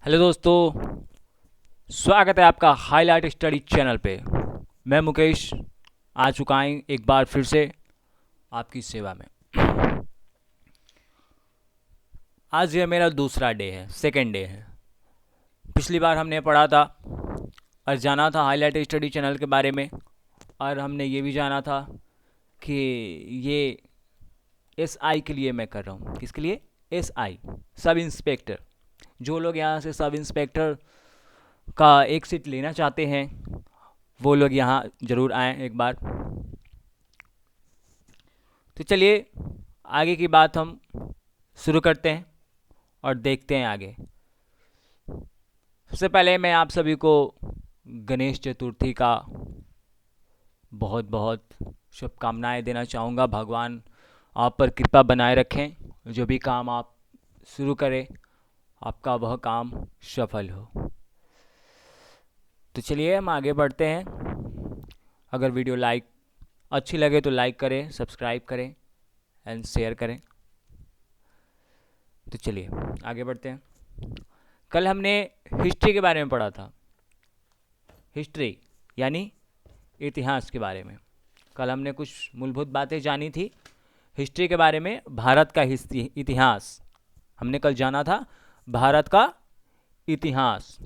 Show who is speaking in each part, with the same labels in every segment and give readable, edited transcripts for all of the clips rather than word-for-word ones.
Speaker 1: Hello दोस्तों, स्वागत है आपका हाईलाइट स्टडी चैनल पे। मैं मुकेश आ चुका हूँ एक बार फिर से आपकी सेवा में। आज यह मेरा दूसरा डे है, सेकेंड डे है। पिछली बार हमने पढ़ा था और जाना था हाईलाइट स्टडी चैनल के बारे में, और हमने ये भी जाना था कि ये SI के लिए मैं कर रहा हूँ। किसके लिए? SI, sub inspector. जो लोग यहाँ से सब इंस्पेक्टर का एक सीट लेना चाहते हैं वो लोग यहाँ ज़रूर आएँ एक बार। तो चलिए आगे की बात हम शुरू करते हैं और देखते हैं आगे। सबसे पहले मैं आप सभी को गणेश चतुर्थी का बहुत बहुत शुभकामनाएं देना चाहूँगा। भगवान आप पर कृपा बनाए रखें, जो भी काम आप शुरू करें आपका वह काम सफल हो। तो चलिए हम आगे बढ़ते हैं। अगर वीडियो अच्छी लगे तो लाइक करें, सब्सक्राइब करें एंड शेयर करें। तो चलिए आगे बढ़ते हैं। कल हमने हिस्ट्री के बारे में पढ़ा था। हिस्ट्री यानी इतिहास के बारे में कल हमने कुछ मूलभूत बातें जानी थी हिस्ट्री के बारे में। भारत का इतिहास हमने कल जाना था, भारत का इतिहास,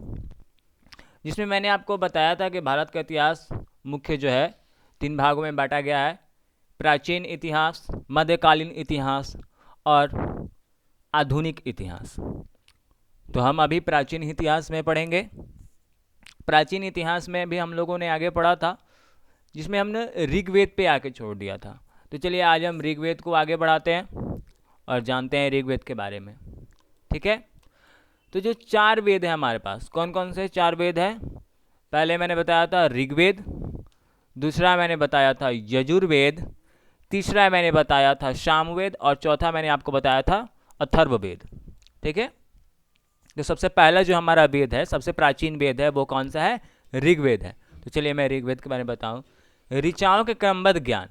Speaker 1: जिसमें मैंने आपको बताया था कि भारत का इतिहास मुख्य जो है 3 भागों में बांटा गया है: प्राचीन इतिहास, मध्यकालीन इतिहास और आधुनिक इतिहास। तो हम अभी प्राचीन इतिहास में पढ़ेंगे। प्राचीन इतिहास में भी हम लोगों ने आगे पढ़ा था, जिसमें हमने ऋग्वेद पे आके छोड़ दिया था। तो चलिए आज हम ऋग्वेद को आगे बढ़ाते हैं और जानते हैं ऋग्वेद के बारे में। ठीक है, तो जो 4 वेद हैं हमारे पास, कौन कौन से 4 वेद हैं? पहले मैंने बताया था ऋग्वेद, दूसरा मैंने बताया था यजुर्वेद, तीसरा मैंने बताया था सामवेद और चौथा मैंने आपको बताया था अथर्ववेद। ठीक है, तो सबसे पहला जो हमारा वेद है, सबसे प्राचीन वेद है, वो कौन सा है? ऋग्वेद है। तो चलिए मैं ऋग्वेद के बारे में बताऊं। ऋचाओं के क्रमबद्ध ज्ञान,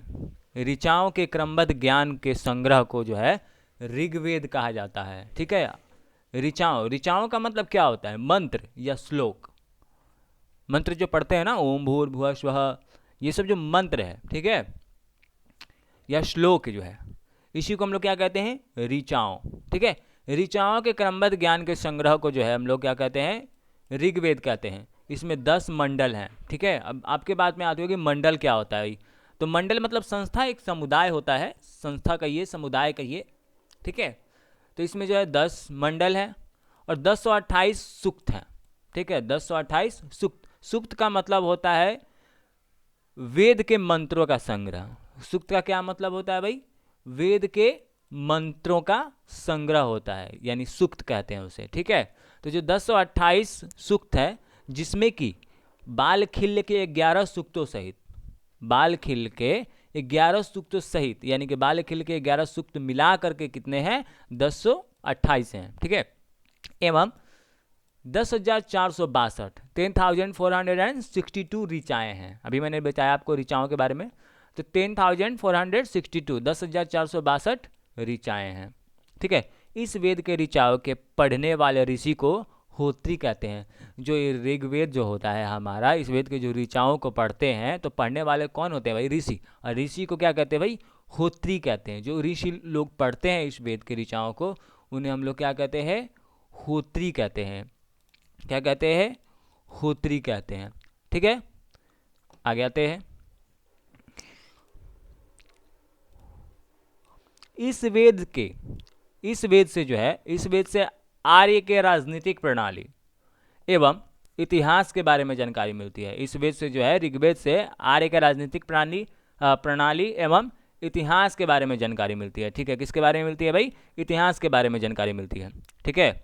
Speaker 1: ऋचाओं के क्रमबद्ध ज्ञान के संग्रह को जो है ऋग्वेद कहा जाता है। ठीक है, ऋचाओं का मतलब क्या होता है? मंत्र या श्लोक। मंत्र जो पढ़ते हैं ना, ओम भूर्भुवः स्वः, ये सब जो मंत्र है, ठीक है, या श्लोक जो है, इसी को हम लोग क्या कहते हैं? ऋचाओं। ठीक है, ऋचाओं के क्रमबद्ध ज्ञान के संग्रह को जो है हम लोग क्या कहते हैं? ऋग्वेद कहते हैं। इसमें 10 मंडल हैं। ठीक है, अब आपके बात में आती होगी मंडल क्या होता है। तो मंडल मतलब संस्था, एक समुदाय होता है, संस्था कहिए, समुदाय कहिए। ठीक है, तो इसमें जो है 10 मंडल हैं और 1028 सूक्त हैं। ठीक है, 1028 सूक्त। सूक्त का मतलब होता है वेद के मंत्रों का संग्रह। सूक्त का क्या मतलब होता है भाई? वेद के मंत्रों का संग्रह होता है, यानी सूक्त कहते हैं उसे। ठीक है, तो जो 1028 सूक्त है, जिसमें कि बालखिल्य के 11 सूक्तों सहित, बालखिल्य के 11 सूक्तों सहित, यानी कि बालखिल्य के 11 सूक्त मिला करके कितने हैं? 1028 हैं। ठीक है, एवं 10,462 10,462 ऋचाएँ हैं। अभी मैंने बताया आपको ऋचाओं के बारे में, तो 10,462 10,462 ऋचाएँ हैं। ठीक है, इस वेद के ऋचाओं के पढ़ने वाले ऋषि को होत्री कहते हैं। जो ऋग्वेद जो होता है हमारा, इस वेद के जो ऋचाओं को पढ़ते हैं, तो पढ़ने वाले कौन होते हैं भाई? ऋषि। और ऋषि को क्या कहते हैं भाई? होत्री कहते हैं। जो ऋषि लोग पढ़ते हैं इस वेद के ऋचाओं को, उन्हें हम लोग क्या कहते हैं? होत्री कहते हैं। क्या कहते हैं? होत्री कहते हैं। ठीक है, आगे आते हैं। इस वेद से जो है, इस वेद से आर्य के राजनीतिक प्रणाली एवं इतिहास के बारे में जानकारी मिलती है। इस वेद से जो है, ऋग्वेद से आर्य के राजनीतिक प्रणाली एवं इतिहास के बारे में जानकारी मिलती है। ठीक है, किसके बारे में मिलती है भाई? इतिहास के बारे में जानकारी मिलती है। ठीक है,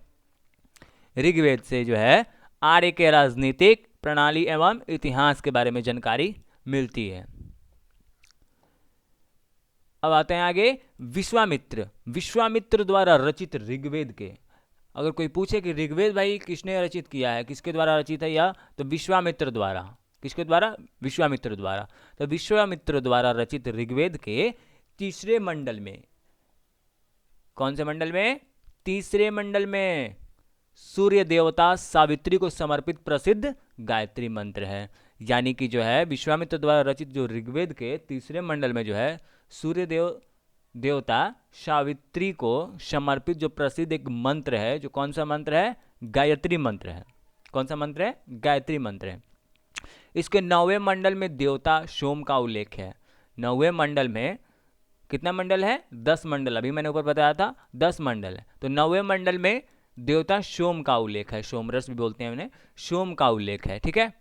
Speaker 1: ऋग्वेद से जो है आर्य के राजनीतिक प्रणाली एवं इतिहास के बारे में जानकारी मिलती है। अब आते हैं आगे। विश्वामित्र द्वारा रचित ऋग्वेद के, अगर कोई पूछे कि ऋग्वेद भाई किसने रचित किया है, किसके द्वारा रचित है यह, तो विश्वामित्र द्वारा। किसके द्वारा? विश्वामित्र द्वारा। तो विश्वामित्र द्वारा रचित ऋग्वेद के तीसरे मंडल में, कौन से मंडल में? तीसरे मंडल में सूर्य देवता सावित्री को समर्पित प्रसिद्ध गायत्री मंत्र है। यानी कि जो है विश्वामित्र द्वारा रचित जो ऋग्वेद के तीसरे मंडल में जो है सूर्य देवता सावित्री को समर्पित जो प्रसिद्ध एक मंत्र है, जो कौन सा मंत्र है? गायत्री मंत्र है। कौन सा मंत्र है? गायत्री मंत्र है। इसके 9वें मंडल में देवता सोम का उल्लेख है। 9वें मंडल में कितना मंडल है? 10 मंडल। अभी मैंने ऊपर बताया था 10 मंडल है, तो 9वें मंडल में देवता सोम का उल्लेख है। सोमरस भी बोलते हैं उन्हें, सोम का उल्लेख है। ठीक है।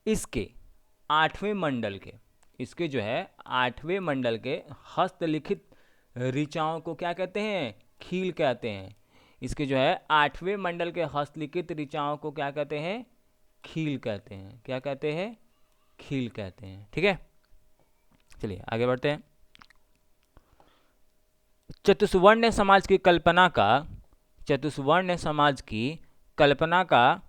Speaker 1: इसके 8वें मंडल के, इसके जो है 8वें मंडल के हस्तलिखित ऋचाओं को क्या कहते हैं? खील कहते हैं। इसके जो है 8वें मंडल के हस्तलिखित ऋचाओं को क्या कहते हैं? खील कहते हैं। क्या कहते हैं? खील कहते हैं। ठीक है, चलिए आगे बढ़ते हैं। चतुष्वर्ण समाज की कल्पना का, चतुष्वर्ण समाज की कल्पना का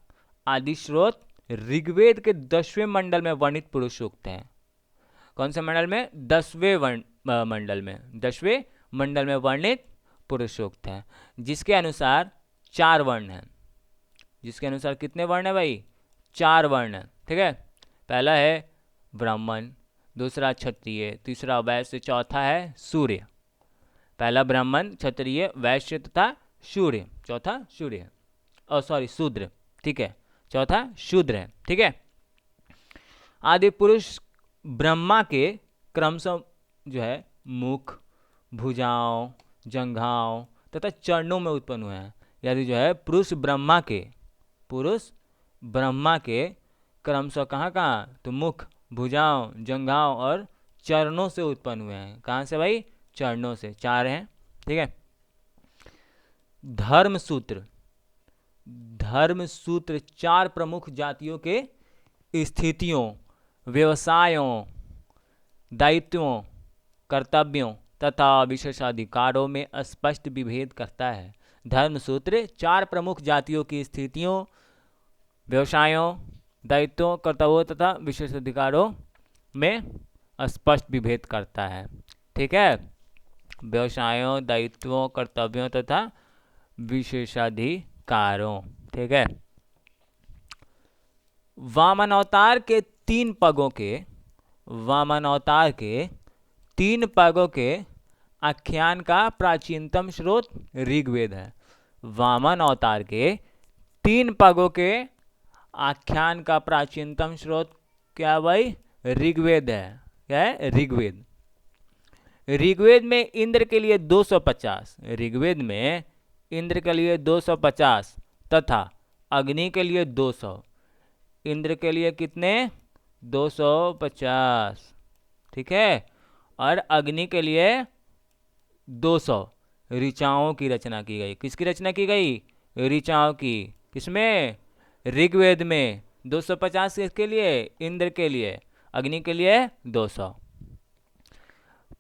Speaker 1: आदि स्रोत ऋग्वेद के 10वें मंडल में वर्णित पुरुष सूक्त है। कौन से मंडल में? 10वें मंडल में, 10वें मंडल में वर्णित पुरुष सूक्त है, जिसके अनुसार 4 वर्ण हैं। जिसके अनुसार कितने वर्ण है भाई? 4 वर्ण है। ठीक है। पहला है ब्राह्मण, दूसरा क्षत्रिय, तीसरा वैश्य, चौथा है सूर्य। पहला ब्राह्मण, क्षत्रिय, वैश्य तथा सूर्य, चौथा सूर्य है। सॉरी शूद्र। ठीक है, चौथा शूद्र है। ठीक है। आदि पुरुष ब्रह्मा के क्रमशः जो है मुख, भुजाओं, जंघाओं तथा चरणों में उत्पन्न हुए हैं। यदि जो है पुरुष ब्रह्मा के क्रमशः कहाँ कहाँ? तो मुख, भुजाओं, जंघाओं और चरणों से उत्पन्न हुए हैं। कहाँ से भाई? चरणों से। 4 हैं। ठीक है। धर्मसूत्र 4 प्रमुख जातियों के स्थितियों, व्यवसायों, दायित्वों, कर्तव्यों तथा विशेषाधिकारों में स्पष्ट विभेद करता है। धर्मसूत्र 4 प्रमुख जातियों की स्थितियों, व्यवसायों, दायित्वों, कर्तव्यों तथा विशेषाधिकारों में स्पष्ट विभेद करता है। ठीक है। व्यवसायों, दायित्वों, कर्तव्यों तथा विशेषाधिकारों। ठीक है। वामन अवतार के 3 पगों के आख्यान का प्राचीनतम स्रोत ऋग्वेद है। वामन अवतार के 3 पगों के आख्यान का प्राचीनतम स्रोत क्या भाई? ऋग्वेद है। क्या है? ऋग्वेद। ऋग्वेद में इंद्र के लिए 250, ऋग्वेद में इंद्र के लिए 250 तथा अग्नि के लिए 200। इंद्र के लिए कितने? 250। ठीक है। और अग्नि के लिए 200 ऋचाओं की रचना की गई। किसकी रचना की गई? ऋचाओं की। किसमें? ऋग्वेद में। 250 किसके लिए? इंद्र के लिए। अग्नि के लिए 200।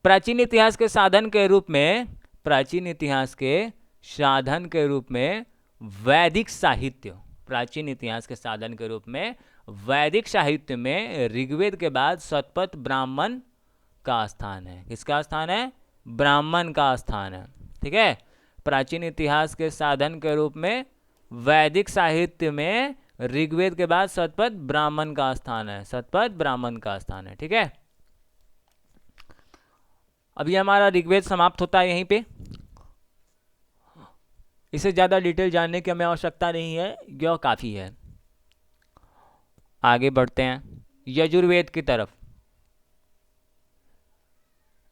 Speaker 1: प्राचीन इतिहास के साधन के रूप में, प्राचीन इतिहास के साधन के रूप में वैदिक साहित्य, प्राचीन इतिहास के साधन के रूप में वैदिक साहित्य में ऋग्वेद के बाद शतपथ ब्राह्मण का स्थान है। किसका स्थान है? ब्राह्मण का स्थान है। ठीक है। प्राचीन इतिहास के साधन के रूप में वैदिक साहित्य में ऋग्वेद के बाद शतपथ ब्राह्मण का स्थान है। शतपथ ब्राह्मण का स्थान है। ठीक है। अभी हमारा ऋग्वेद समाप्त होता है यहीं पे। इसे ज़्यादा डिटेल जानने की हमें आवश्यकता नहीं है, यह काफ़ी है। आगे बढ़ते हैं यजुर्वेद की तरफ।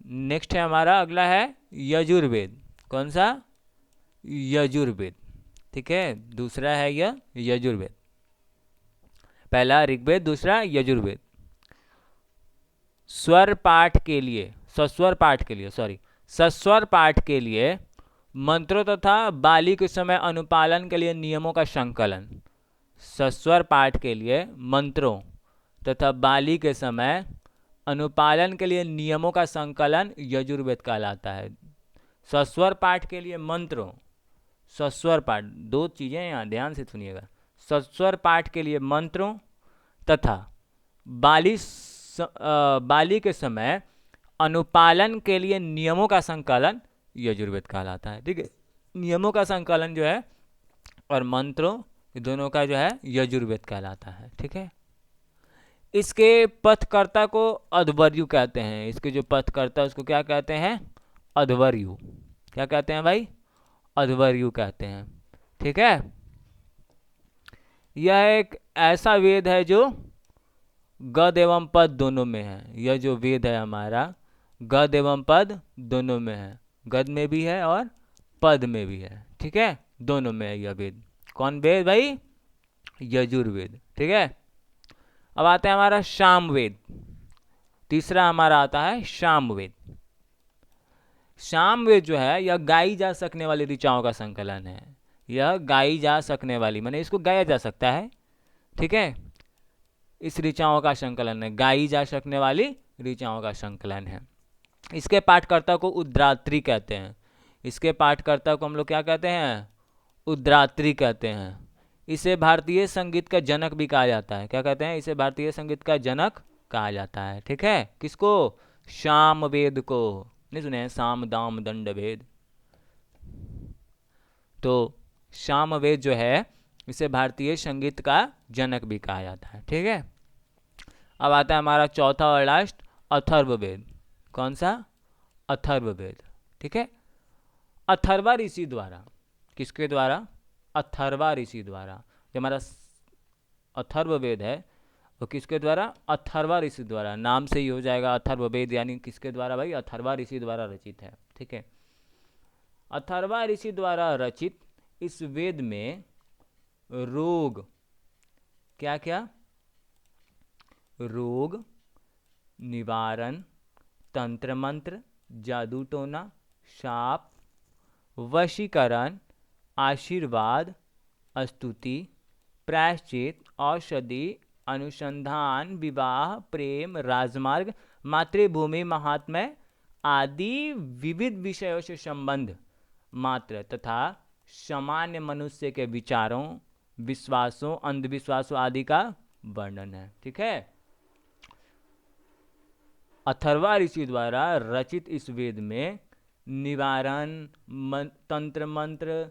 Speaker 1: नेक्स्ट है हमारा, अगला है यजुर्वेद। कौन सा? यजुर्वेद। ठीक है। दूसरा है यह यजुर्वेद। पहला ऋग्वेद, दूसरा यजुर्वेद। सस्वर पाठ के लिए मंत्रों तथा बाली के समय अनुपालन के लिए नियमों का संकलन। सस्वर पाठ के लिए मंत्रों तथा बाली के समय अनुपालन के लिए नियमों का संकलन यजुर्वेद कहलाता है। सस्वर पाठ के लिए मंत्रों, सस्वर पाठ, 2 चीज़ें यहाँ ध्यान से सुनिएगा। सस्वर पाठ के लिए मंत्रों तथा बाली के समय अनुपालन के लिए नियमों का संकलन यजुर्वेद कहलाता है। ठीक है। नियमों का संकलन जो है और मंत्रों, दोनों का जो है यजुर्वेद कहलाता है। ठीक है, इसके पथकर्ता को अध्वर्यु कहते हैं। इसके जो पथकर्ता है उसको क्या कहते हैं? अध्वर्यु। क्या कहते हैं भाई? अध्वर्यु कहते हैं। ठीक है, यह एक ऐसा वेद है जो गद एवं पद दोनों में है। यह जो वेद है हमारा, गद एवं पद दोनों में है। गद में भी है और पद में भी है। ठीक है, दोनों में है यह वेद। कौन वेद भाई? यजुर्वेद। ठीक है, अब आता है हमारा सामवेद। तीसरा हमारा आता है सामवेद। सामवेद जो है यह गाई जा सकने वाली ऋचाओं का संकलन है। यह गाई जा सकने वाली, माने इसको गाया जा सकता है। ठीक है, इस ऋचाओं का संकलन है, गाई जा सकने वाली ऋचाओं का संकलन है। इसके पाठकर्ता को उद्रात्री कहते हैं। इसके पाठकर्ता को हम लोग क्या कहते हैं? उद्रात्री कहते हैं। इसे भारतीय संगीत का जनक भी कहा जाता है। क्या कहते हैं? इसे भारतीय संगीत का जनक कहा जाता है। ठीक है, किसको? सामवेद को। नहीं सुने हैं? साम दाम दंड भेद। तो सामवेद जो है इसे भारतीय संगीत का जनक भी कहा जाता है। ठीक है, अब आता है हमारा चौथा और लास्ट, अथर्ववेद। कौन सा? अथर्ववेद। ठीक है, अथर्वा ऋषि द्वारा। किसके द्वारा? अथर्वा ऋषि द्वारा। जो हमारा अथर्ववेद है वो किसके द्वारा? अथर्वा ऋषि द्वारा। नाम से ही हो जाएगा अथर्ववेद, यानी किसके द्वारा भाई? अथर्वा ऋषि द्वारा रचित है। ठीक है, अथर्वा ऋषि द्वारा रचित इस वेद में रोग, क्या क्या? रोग निवारण, तंत्र मंत्र, जादू टोना, शाप, वशीकरण, आशीर्वाद, स्तुति, प्रायश्चित, औषधि, अनुसंधान, विवाह, प्रेम, राजमार्ग, मातृभूमि महात्म्य आदि विविध विषयों से संबंध मात्र तथा सामान्य मनुष्य के विचारों, विश्वासों, अंधविश्वासों आदि का वर्णन है। ठीक है, अथर्वा ऋषि द्वारा रचित इस वेद में निवारण, तंत्र मंत्र,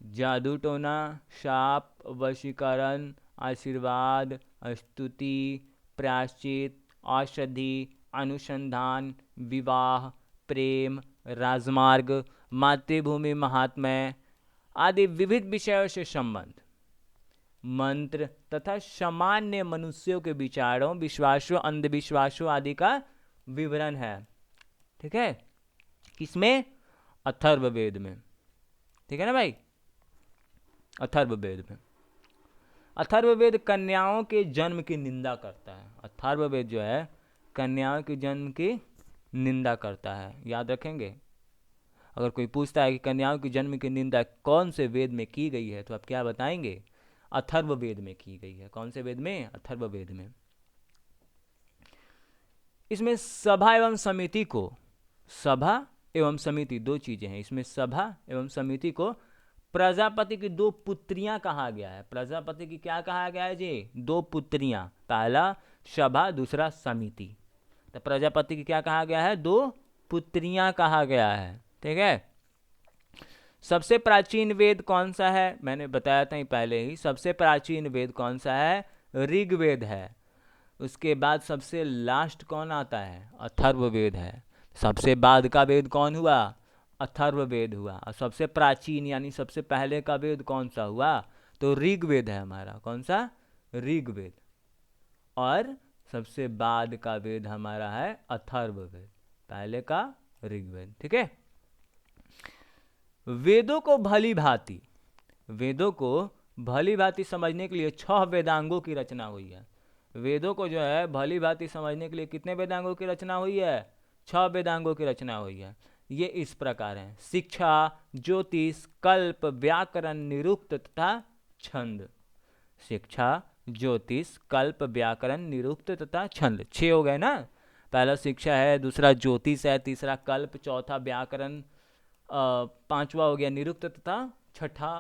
Speaker 1: जादू टोना, शाप, वशीकरण, आशीर्वाद, स्तुति, प्रायश्चित, औषधि, अनुसंधान, विवाह, प्रेम, राजमार्ग, मातृभूमि महात्म्य आदि विविध विषयों से संबंध मंत्र तथा सामान्य मनुष्यों के विचारों, विश्वासों, अंधविश्वासों आदि का विवरण है। ठीक है, किसमें? अथर्ववेद में। ठीक है ना भाई, अथर्ववेद में। अथर्ववेद कन्याओं के जन्म की निंदा करता है। अथर्ववेद जो है कन्याओं के जन्म की निंदा करता है। याद रखेंगे, अगर कोई पूछता है कि कन्याओं के जन्म की निंदा कौन से वेद में की गई है, तो आप क्या बताएंगे? अथर्ववेद में की गई है। कौन से वेद में? अथर्ववेद में। इसमें सभा एवं समिति को, सभा एवं समिति दो चीजें हैं इसमें, सभा एवं समिति को प्रजापति की दो पुत्रियां कहा गया है। प्रजापति की क्या कहा गया है जी? दो पुत्रियां, पहला सभा, दूसरा समिति। तो प्रजापति की क्या कहा गया है? दो पुत्रियां कहा गया है। ठीक है, सबसे प्राचीन वेद कौन सा है? मैंने बताया था पहले ही, सबसे प्राचीन वेद कौन सा है? ऋग्वेद है। उसके बाद सबसे लास्ट कौन आता है? अथर्ववेद है। सबसे बाद का वेद कौन हुआ? अथर्ववेद हुआ। और सबसे प्राचीन यानी सबसे पहले का वेद कौन सा हुआ? तो ऋग्वेद है हमारा। कौन सा? ऋग्वेद। और सबसे बाद का वेद हमारा है अथर्ववेद, पहले का ऋग्वेद। ठीक है, वेदों को भली भांति, वेदों को भली भांति समझने के लिए 6 वेदांगों की रचना हुई है। वेदों को जो है भली भांति समझने के लिए कितने वेदांगों की रचना हुई है? 6 वेदांगों की रचना हुई है। ये इस प्रकार हैं: शिक्षा, ज्योतिष, कल्प, व्याकरण, निरुक्त तथा छंद। शिक्षा, ज्योतिष, कल्प, व्याकरण, निरुक्त तथा छंद। 6 हो गए ना? पहला शिक्षा है, दूसरा ज्योतिष है, तीसरा कल्प, चौथा व्याकरण, पांचवा हो गया निरुक्त तथा छठा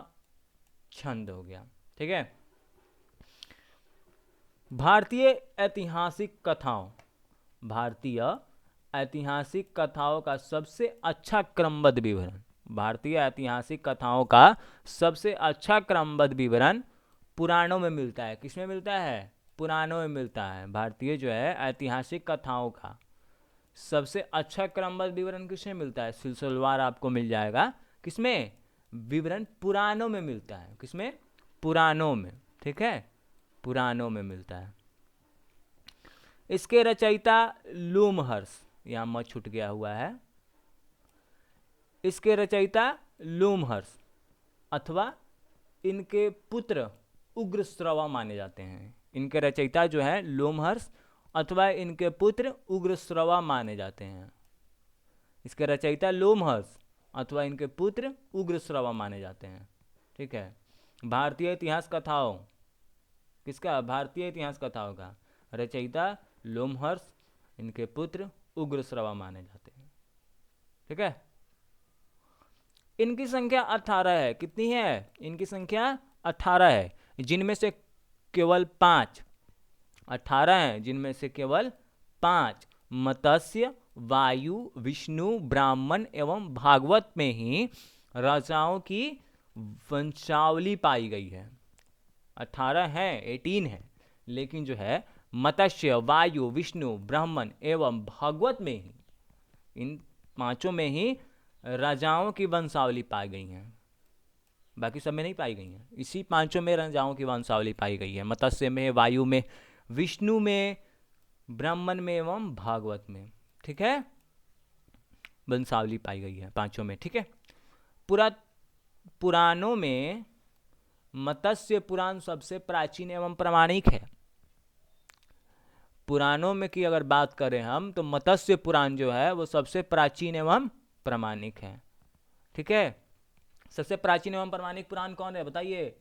Speaker 1: छंद हो गया। ठीक है, भारतीय ऐतिहासिक कथाओं, भारतीय ऐतिहासिक कथाओं का सबसे अच्छा क्रमबद्ध विवरण, भारतीय ऐतिहासिक कथाओं का सबसे अच्छा क्रमबद्ध विवरण पुराणों में मिलता है। किसमें मिलता है? पुराणों में मिलता है। भारतीय जो है ऐतिहासिक कथाओं का सबसे अच्छा क्रमबद्ध विवरण किसमें मिलता है? सिलसिलेवार आपको मिल जाएगा। किसमें? विवरण पुराणों में मिलता है। किसमें? पुराणों में। ठीक है, पुराणों में मिलता है। इसके रचयिता लोमहर्ष, यहाँ म छूट गया हुआ है। इसके रचयिता लोमहर्ष अथवा इनके पुत्र उग्रश्रवा माने जाते हैं। इनके रचयिता जो है लोमहर्ष अथवा इनके पुत्र उग्रश्रवा माने जाते हैं। इसके रचयिता लोमहर्ष अथवा इनके पुत्र उग्रश्रवा माने जाते हैं। ठीक है, भारतीय इतिहास कथाओं, किसका? भारतीय इतिहास कथाओं का रचयिता लोमहर्ष, इनके पुत्र उग्रश्रवा माने जाते हैं। ठीक है, इनकी संख्या 18 है। कितनी है? इनकी संख्या 18 है, जिनमें से केवल 5, 18 हैं जिनमें से केवल 5 मत्स्य, वायु, विष्णु, ब्राह्मण एवं भागवत में ही राजाओं की वंशावली पाई गई है। 18 हैं, 18 है, लेकिन जो है मत्स्य, वायु, विष्णु, ब्राह्मण एवं भागवत में ही, इन पांचों में ही राजाओं की वंशावली पाई गई हैं। बाकी सब में नहीं पाई गई हैं। इसी पांचों में राजाओं की वंशावली पाई गई है। मत्स्य में, वायु में, विष्णु में, ब्राह्मण में एवं भागवत में। ठीक है, वंशावली पाई गई है पांचों में। ठीक है, पुराणों में मत्स्य पुराण सबसे प्राचीन एवं प्रामाणिक है। पुराणों में की अगर बात करें हम, तो मत्स्य पुराण जो है वो सबसे प्राचीन एवं प्रामाणिक है। ठीक है, सबसे प्राचीन एवं प्रामाणिक पुराण कौन है बताइए?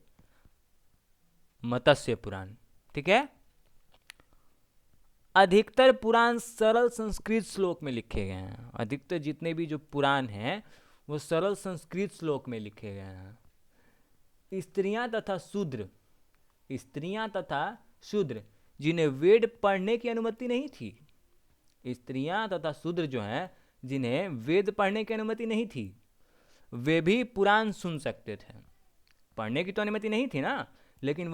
Speaker 1: मत्स्य पुराण। ठीक है, अधिकतर पुराण सरल संस्कृत श्लोक में लिखे गए हैं। अधिकतर जितने भी जो पुराण हैं वो सरल संस्कृत श्लोक में लिखे गए हैं। स्त्रियां तथा शूद्र जिन्हें वेद पढ़ने की अनुमति नहीं थी, स्त्रियां तथा शूद्र जो हैं जिन्हें वेद पढ़ने की अनुमति नहीं थी, वे भी पुराण सुन सकते थे। पढ़ने की तो अनुमति नहीं थी ना, लेकिन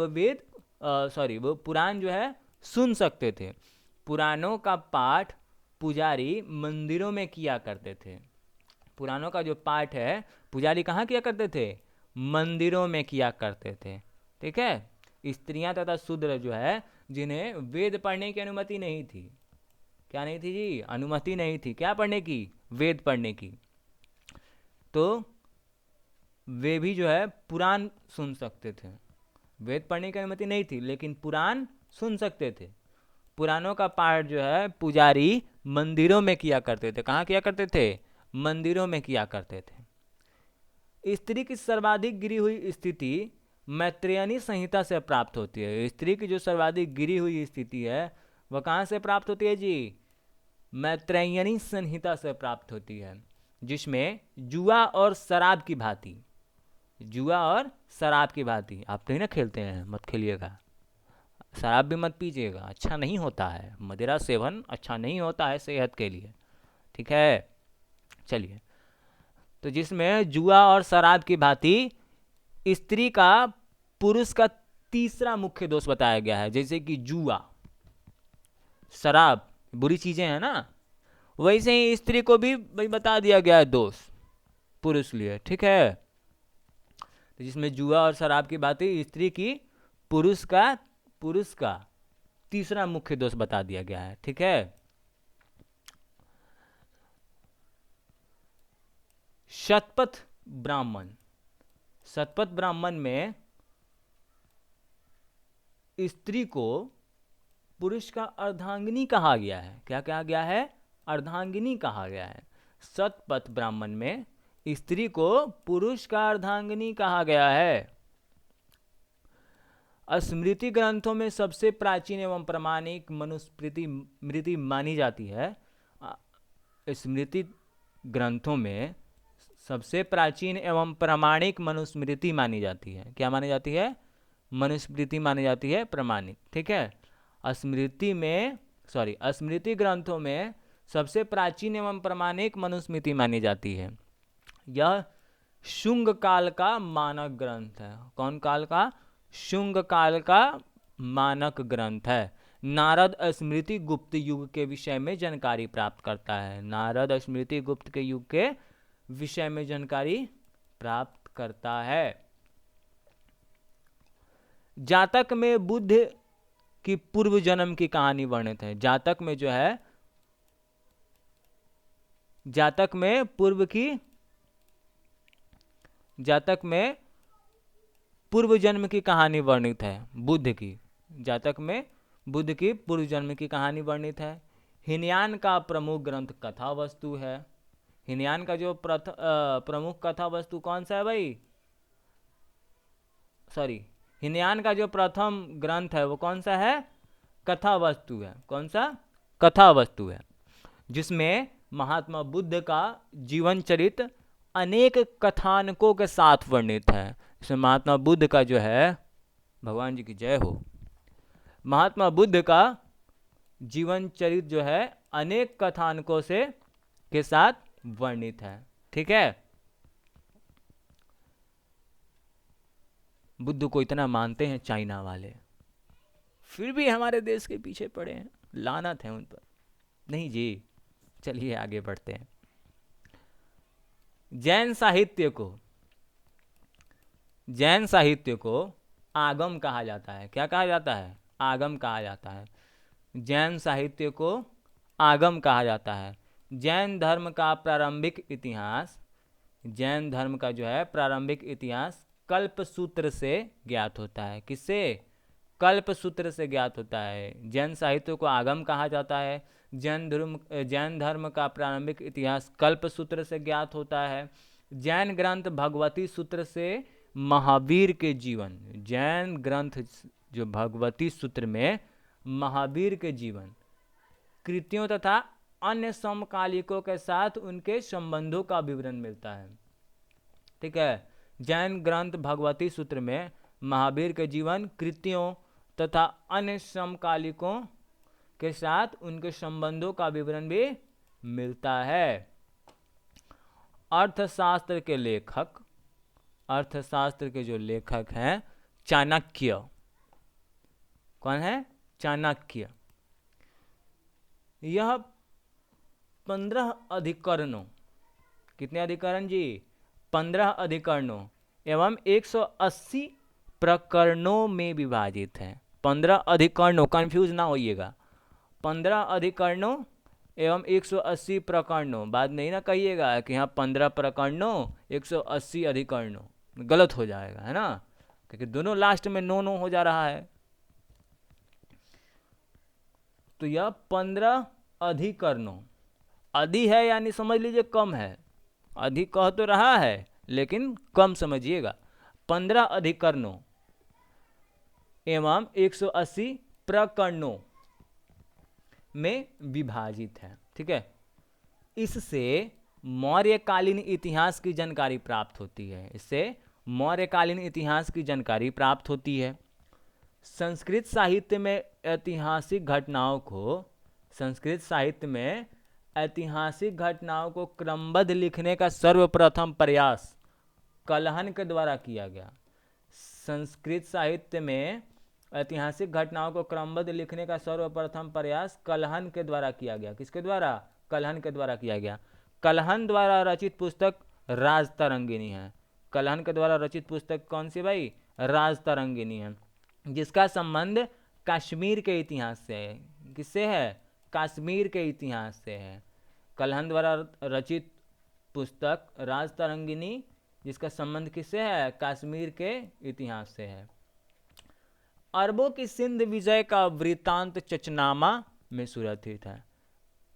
Speaker 1: वो पुराण जो है सुन सकते थे। पुराणों का पाठ पुजारी मंदिरों में किया करते थे। पुराणों का जो पाठ है पुजारी कहाँ किया करते थे? मंदिरों में किया करते थे। ठीक है, स्त्रियां तथा शूद्र जो है जिन्हें वेद पढ़ने की अनुमति नहीं थी, क्या नहीं थी जी? अनुमति नहीं थी क्या पढ़ने की? वेद पढ़ने की, तो वे भी जो है पुराण सुन सकते थे। वेद पढ़ने की अनुमति नहीं थी लेकिन पुराण सुन सकते थे। पुराणों का पाठ जो है पुजारी मंदिरों में किया करते थे। कहाँ किया करते थे? मंदिरों में किया करते थे। स्त्री की सर्वाधिक गिरी हुई स्थिति मैत्रेयनी संहिता से प्राप्त होती है। स्त्री की जो सर्वाधिक गिरी हुई स्थिति है वह कहाँ से प्राप्त होती है जी? मैत्रेयनी संहिता से प्राप्त होती है, जिसमें जुआ और शराब की भांति, आप तो ही ना खेलते हैं, मत खेलिएगा। शराब भी मत पीजिएगा, अच्छा नहीं होता है। मदिरा सेवन अच्छा नहीं होता है सेहत के लिए। ठीक है, चलिए, तो जिसमें जुआ और शराब की भांति स्त्री का पुरुष का तीसरा मुख्य दोष बताया गया है। जैसे कि जुआ, शराब बुरी चीजें हैं ना, वैसे ही स्त्री को भी भाई बता दिया गया है दोष पुरुष लिए। ठीक है, तो जिसमें जुआ और शराब की भांति स्त्री की पुरुष का तीसरा मुख्य दोष बता दिया गया है। ठीक है, शतपथ ब्राह्मण में स्त्री को पुरुष का अर्धांगिनी कहा गया है। क्या कहा गया है? अर्धांगिनी कहा गया है। शतपथ ब्राह्मण में स्त्री को पुरुष का अर्धांगिनी कहा गया है। स्मृति ग्रंथों में सबसे प्राचीन एवं प्रामाणिक मनुस्मृति मानी जाती है। स्मृति ग्रंथों में सबसे प्राचीन एवं प्रामाणिक मनुस्मृति मानी जाती है। क्या मानी जाती है? मनुस्मृति मानी जाती है प्रामाणिक। ठीक है, स्मृति ग्रंथों में सबसे प्राचीन एवं प्रामाणिक मनुस्मृति मानी जाती है। यह शुंग काल का मानक ग्रंथ है। कौन काल का? शुंग काल का मानक ग्रंथ है। नारद स्मृति गुप्त युग के विषय में जानकारी प्राप्त करता है। नारद स्मृति गुप्त के युग के विषय में जानकारी प्राप्त करता है। जातक में बुद्ध की पूर्व जन्म की कहानी वर्णित है। जातक में जो है, जातक में पूर्व जन्म की कहानी वर्णित है बुद्ध की। जातक में बुद्ध की पूर्व जन्म की कहानी वर्णित है। हिनयान का प्रमुख ग्रंथ कथा वस्तु है। हिनयान का जो प्रमुख कथा वस्तु कौन सा है भाई? सॉरी, हिनयान का जो प्रथम ग्रंथ है वो कौन सा है? कथा वस्तु है। कौन सा? कथा वस्तु है, जिसमें महात्मा बुद्ध का जीवन चरित्र अनेक कथानकों के साथ वर्णित है। इसमें महात्मा बुद्ध का जो है, भगवान जी की जय हो, महात्मा बुद्ध का जीवन चरित्र जो है अनेक कथानकों से के साथ वर्णित है। ठीक है। बुद्ध को इतना मानते हैं चाइना वाले, फिर भी हमारे देश के पीछे पड़े हैं। लानत है उन पर। नहीं जी, चलिए आगे बढ़ते हैं। जैन साहित्य को आगम कहा जाता है। क्या कहा जाता है? आगम कहा जाता है। जैन साहित्य को आगम कहा जाता है। जैन धर्म का प्रारंभिक इतिहास, जैन धर्म का जो है प्रारंभिक इतिहास कल्प सूत्र से ज्ञात होता है। किससे? कल्प सूत्र से ज्ञात होता है। जैन साहित्य को आगम कहा जाता है। जैन धर्म का प्रारंभिक इतिहास कल्प सूत्र से ज्ञात होता है। जैन ग्रंथ भगवती सूत्र से महावीर के जीवन, जैन ग्रंथ जो भगवती सूत्र में महावीर के जीवन, कृतियों तथा अन्य समकालिकों के साथ उनके संबंधों का विवरण मिलता है। ठीक है। जैन ग्रंथ भगवती सूत्र में महावीर के जीवन, कृतियों तथा अन्य समकालिकों के साथ उनके संबंधों का विवरण भी मिलता है। अर्थशास्त्र के लेखक, अर्थशास्त्र के जो लेखक हैं चाणक्य। कौन है? चाणक्य। यह 15 अधिकरणों, कितने अधिकरण जी? 15 अधिकरणों एवं 180 प्रकरणों में विभाजित है। 15 अधिकरणों, कंफ्यूज ना होइएगा। 15 अधिकरणों एवं 180 प्रकरणों। बाद नहीं ना कहिएगा कि हाँ 15 प्रकरणों 180 अधिकरणों, गलत हो जाएगा, है ना, क्योंकि दोनों लास्ट में नो नो हो जा रहा है। तो यह 15 अधिकरणों, अधि है यानी समझ लीजिए कम है। अधि कह तो रहा है लेकिन कम समझिएगा। 15 अधिकरणों एवं 180 प्रकरणों में विभाजित है। ठीक है। इससे मौर्यकालीन इतिहास की जानकारी प्राप्त होती है। इससे मौर्यकालीन इतिहास की जानकारी प्राप्त होती है। संस्कृत साहित्य में ऐतिहासिक घटनाओं को, संस्कृत साहित्य में ऐतिहासिक घटनाओं को क्रमबद्ध लिखने का सर्वप्रथम प्रयास कलहन के द्वारा किया गया। संस्कृत साहित्य में ऐतिहासिक घटनाओं को क्रमबद्ध लिखने का सर्वप्रथम प्रयास कलहन के द्वारा किया गया। किसके द्वारा? कलहन के द्वारा किया गया। कलहन द्वारा रचित पुस्तक राजतरंगिणी है। कलहन के द्वारा रचित पुस्तक कौन सी भाई? राजतरंगिणी है, जिसका संबंध कश्मीर के इतिहास से है। किससे है? कश्मीर के इतिहास से है। कलहन द्वारा रचित पुस्तक राजतरंगिणी, जिसका संबंध किससे है? कश्मीर के इतिहास से है। अरबों की सिंध विजय का वृत्तांत चचनामा में सुरक्षित है।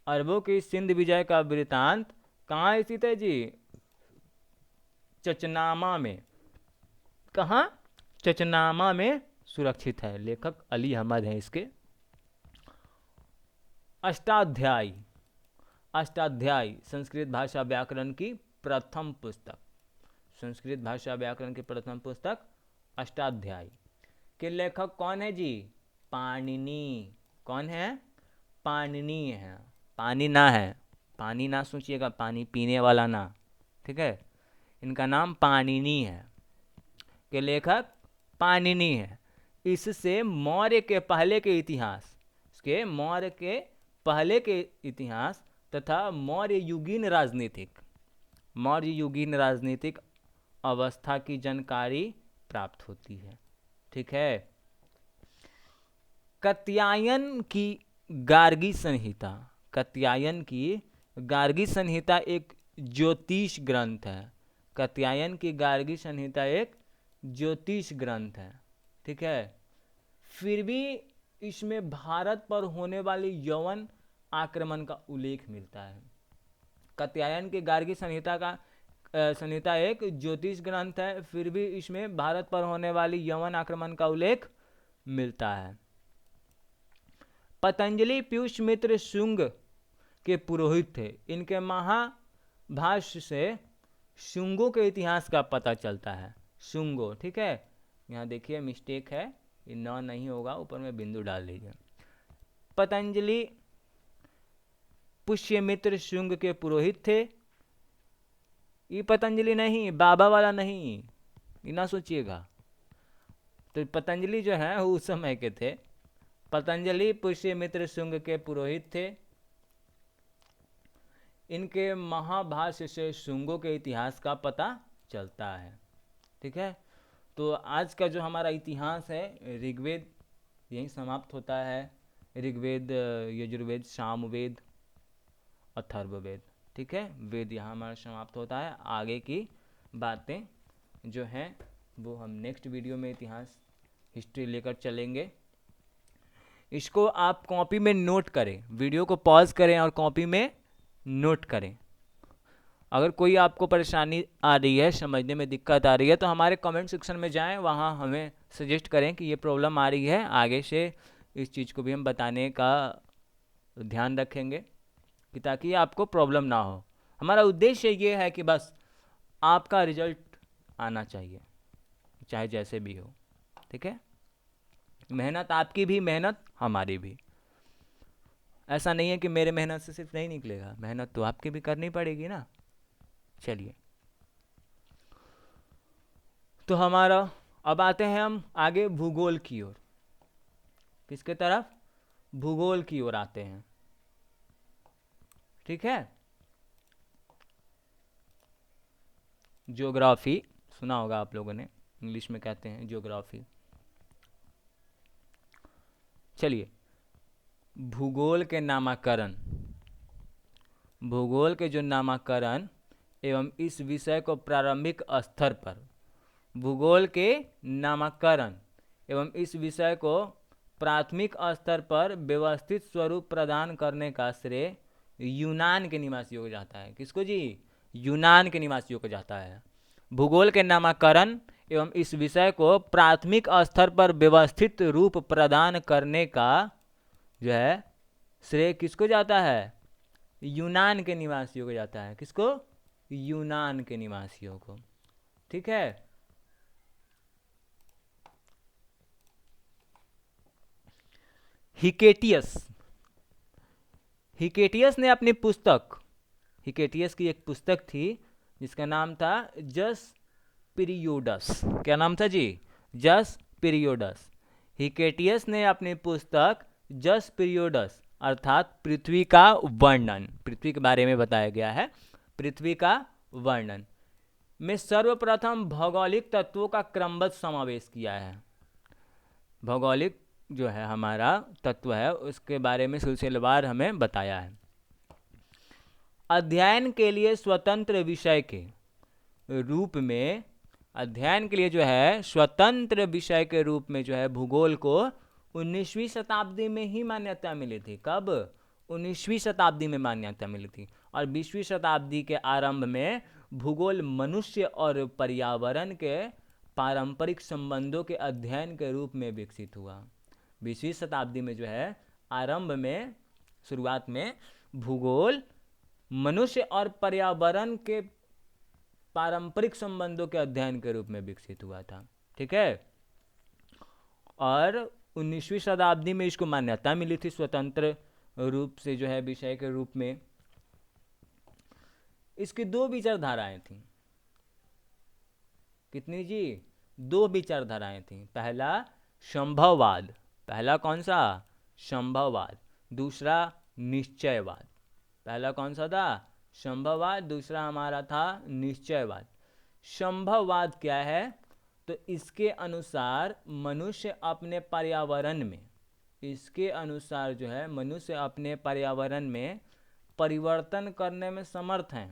Speaker 1: अरबों की सिंध विजय का वृत्तांत कहाँ स्थित है जी? चचनामा में। कहाँ? चचनामा में सुरक्षित है। लेखक अली अहमद हैं इसके। अष्टाध्यायी, अष्टाध्यायी संस्कृत भाषा व्याकरण की प्रथम पुस्तक, संस्कृत भाषा व्याकरण की प्रथम पुस्तक अष्टाध्यायी के लेखक कौन है जी? पाणिनि। कौन है? पाणिनि है। पानी ना है, पानी ना सोचिएगा, पानी पीने वाला ना। ठीक है। इनका नाम पाणिनि है, के लेखक पाणिनि है। इससे मौर्य के पहले के इतिहास, इसके मौर्य के पहले के इतिहास तथा मौर्य युगीन राजनीतिक अवस्था की जानकारी प्राप्त होती है। ठीक है। कात्यायन की गार्गी संहिता, कात्यायन की गार्गी संहिता एक ज्योतिष ग्रंथ है। कात्यायन की गार्गी संहिता एक ज्योतिष ग्रंथ है। ठीक है। फिर भी इसमें भारत पर होने वाली यवन आक्रमण का उल्लेख मिलता है। कात्यायन की गार्गी संहिता एक ज्योतिष ग्रंथ है, फिर भी इसमें भारत पर होने वाली यवन आक्रमण का उल्लेख मिलता है। पतंजलि पुष्यमित्र शुंग के पुरोहित थे। इनके महाभाष्य से शुंगों के इतिहास का पता चलता है। शुंगो, ठीक है, यहाँ देखिए मिस्टेक है, ये न नहीं होगा, ऊपर में बिंदु डाल दीजिए। पतंजलि पुष्यमित्र शुंग के पुरोहित थे। ये पतंजलि नहीं, बाबा वाला नहीं, ये ना सोचिएगा। तो पतंजलि जो है वो उस समय के थे। पतंजलि पुष्यमित्र शुंग के पुरोहित थे। इनके महाभाष्य से शुंगों के इतिहास का पता चलता है। ठीक है। तो आज का जो हमारा इतिहास है, ऋग्वेद यहीं समाप्त होता है। ऋग्वेद, यजुर्वेद, सामवेद, अथर्ववेद, ठीक है, वेद यहाँ हमारा समाप्त होता है। आगे की बातें जो हैं वो हम नेक्स्ट वीडियो में इतिहास हिस्ट्री लेकर चलेंगे। इसको आप कॉपी में नोट करें, वीडियो को पॉज करें और कॉपी में नोट करें। अगर कोई आपको परेशानी आ रही है, समझने में दिक्कत आ रही है, तो हमारे कमेंट सेक्शन में जाएं, वहाँ हमें सजेस्ट करें कि ये प्रॉब्लम आ रही है। आगे से इस चीज़ को भी हम बताने का ध्यान रखेंगे कि ताकि आपको प्रॉब्लम ना हो। हमारा उद्देश्य ये है कि बस आपका रिजल्ट आना चाहिए, चाहे जैसे भी हो। ठीक है। मेहनत आपकी भी, मेहनत हमारी भी। ऐसा नहीं है कि मेरे मेहनत से सिर्फ नहीं निकलेगा, मेहनत तो आपकी भी करनी पड़ेगी ना। चलिए, तो हमारा अब आते हैं हम आगे भूगोल की ओर। किसके तरफ? भूगोल की ओर आते हैं। ठीक है। ज्योग्राफी सुना होगा आप लोगों ने, इंग्लिश में कहते हैं ज्योग्राफी। चलिए, भूगोल के नामकरण, भूगोल के जो नामकरण एवं इस विषय को प्रारंभिक स्तर पर, भूगोल के नामकरण एवं इस विषय को प्राथमिक स्तर पर व्यवस्थित स्वरूप प्रदान करने का श्रेय यूनान के निवासियों को जाता है। किसको जी? यूनान के निवासियों को जाता है। भूगोल के नामकरण एवं इस विषय को प्राथमिक स्तर पर व्यवस्थित रूप प्रदान करने का जो है श्रेय किसको जाता है? यूनान के निवासियों को जाता है। किसको? यूनान के निवासियों को। ठीक है। हिकेटियस ने अपनी पुस्तक, हिकेटियस की एक पुस्तक थी जिसका नाम था जस पीरियोडस। क्या नाम था जी? जस पीरियोडस। हिकेटियस ने अपनी पुस्तक जस पीरियोडस अर्थात पृथ्वी का वर्णन, पृथ्वी के बारे में बताया गया है, पृथ्वी का वर्णन में सर्वप्रथम भौगोलिक तत्वों का क्रमबद्ध समावेश किया है। भौगोलिक जो है हमारा तत्व है उसके बारे में सिलसिलेवार हमें बताया है। अध्ययन के लिए स्वतंत्र विषय के रूप में, अध्ययन के लिए जो है स्वतंत्र विषय के रूप में जो है भूगोल को 19वीं शताब्दी में ही मान्यता मिली थी। कब? 19वीं शताब्दी में मान्यता मिली थी। और 20वीं शताब्दी के आरंभ में भूगोल मनुष्य और पर्यावरण के पारंपरिक संबंधों के अध्ययन के रूप में विकसित हुआ। 20वीं शताब्दी में जो है आरंभ में, शुरुआत में भूगोल मनुष्य और पर्यावरण के पारंपरिक संबंधों के अध्ययन के रूप में विकसित हुआ था। ठीक है। और 19वीं शताब्दी में इसको मान्यता मिली थी स्वतंत्र रूप से जो है विषय के रूप में। इसकी दो विचारधाराएं थी। कितनी जी? 2 विचारधाराएं थी। पहला संभववाद, पहला कौन सा? संभववाद। दूसरा निश्चयवाद। पहला कौन सा था? संभववाद। दूसरा हमारा था निश्चयवाद। संभववाद क्या है? तो इसके अनुसार मनुष्य अपने पर्यावरण में, इसके अनुसार जो है मनुष्य अपने पर्यावरण में परिवर्तन करने में समर्थ हैं।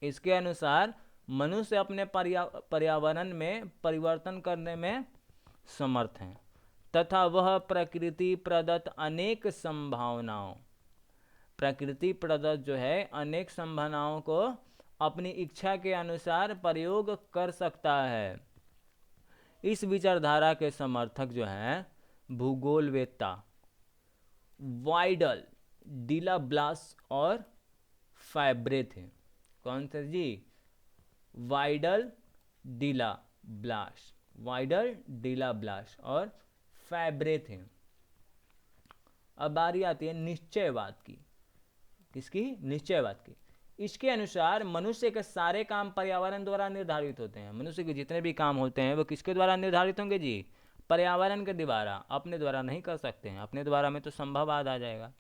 Speaker 1: इसके अनुसार मनुष्य अपने पर्यावरण में परिवर्तन करने में समर्थ हैं तथा वह प्रकृति प्रदत्त अनेक संभावनाओं, प्रकृति प्रदत्त जो है अनेक संभावनाओं को अपनी इच्छा के अनुसार प्रयोग कर सकता है। इस विचारधारा के समर्थक जो हैं भूगोलवेत्ता वाइडल, डिलाब्लास और फैब्रे थे। कौन थे जी? वाइडल, डिलाब्लास, वाइडल, डिलाब्लास और फैब्रे थे। अब बारी आती है निश्चयवाद की। किसकी? निश्चयवाद की। इसके अनुसार मनुष्य के सारे काम पर्यावरण द्वारा निर्धारित होते हैं। मनुष्य के जितने भी काम होते हैं वो किसके द्वारा निर्धारित होंगे जी? पर्यावरण के द्वारा। अपने द्वारा नहीं कर सकते हैं, अपने द्वारा में तो संभववाद आ जाएगा।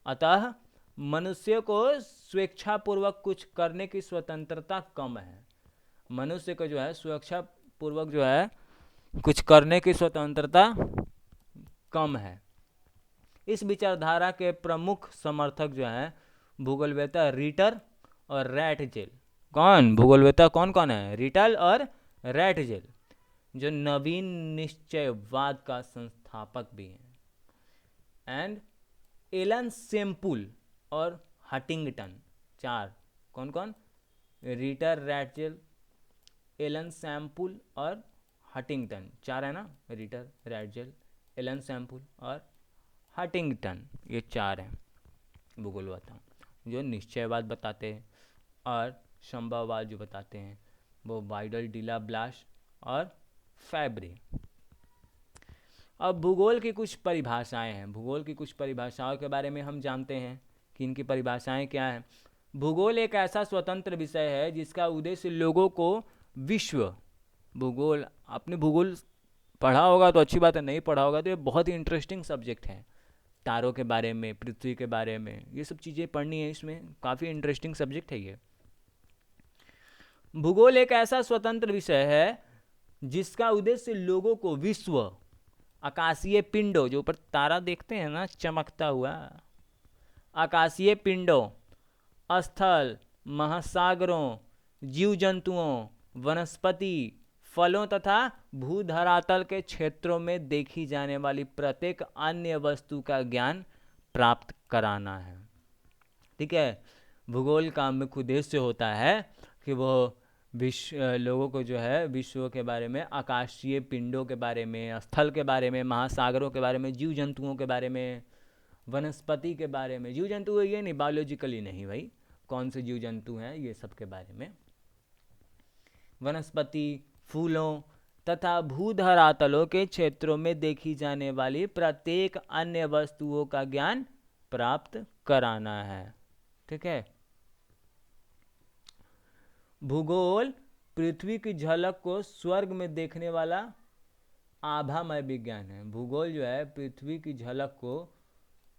Speaker 1: अतः मनुष्य को स्वेच्छापूर्वक कुछ करने की स्वतंत्रता कम है। मनुष्य को जो है स्वेच्छापूर्वक जो है कुछ करने की स्वतंत्रता कम है। इस विचारधारा के प्रमुख समर्थक जो हैं भूगोलवेत्ता रिटर और रैटजेल। कौन? भूगोलवेत्ता कौन कौन है? रिटल और रैटजेल, जो नवीन निश्चयवाद का संस्थापक भी हैं। एंड एलन सेम्पुल और हटिंगटन। 4 कौन कौन? रिटर, रैटजेल, एलन सैम्पुल और हटिंगटन। 4 है ना? रिटर, रैटजेल, एलन सैम्पुल और हटिंगटन, ये 4 हैं भूगोलवेत्ता जो निश्चयवाद बताते हैं। और संभववाद जो बताते हैं वो वाइडल, डिलाब्लास और फैब्रे। अब भूगोल की कुछ परिभाषाएं हैं। भूगोल की कुछ परिभाषाओं के बारे में हम जानते हैं कि इनकी परिभाषाएं क्या हैं। भूगोल एक ऐसा स्वतंत्र विषय है जिसका उद्देश्य लोगों को विश्व, भूगोल, आपने भूगोल पढ़ा होगा तो अच्छी बात है, नहीं पढ़ा होगा तो ये बहुत ही इंटरेस्टिंग सब्जेक्ट है। तारों के बारे में, पृथ्वी के बारे में, ये सब चीज़ें पढ़नी है, इसमें काफ़ी इंटरेस्टिंग सब्जेक्ट है ये। भूगोल एक ऐसा स्वतंत्र विषय है जिसका उद्देश्य लोगों को विश्व, आकाशीय पिंडों, जो ऊपर तारा देखते हैं ना चमकता हुआ, आकाशीय पिंडों, स्थल, महासागरों, जीव जंतुओं, वनस्पति, फलों तथा भूधरातल के क्षेत्रों में देखी जाने वाली प्रत्येक अन्य वस्तु का ज्ञान प्राप्त कराना है। ठीक है। भूगोल का मुख्य उद्देश्य होता है कि वो लोगों को जो है विश्व के बारे में, आकाशीय पिंडों के बारे में, स्थल के बारे में, महासागरों के बारे में, जीव जंतुओं के बारे में, वनस्पति के बारे में, जीव जंतु ये नहीं बायोलॉजिकली नहीं भाई, कौन से जीव जंतु हैं ये सब के बारे में, वनस्पति, फूलों तथा भूधरातलों के क्षेत्रों में देखी जाने वाली प्रत्येक अन्य वस्तुओं का ज्ञान प्राप्त कराना है। ठीक है। भूगोल पृथ्वी की झलक को स्वर्ग में देखने वाला आभामय विज्ञान है। भूगोल जो है पृथ्वी की झलक को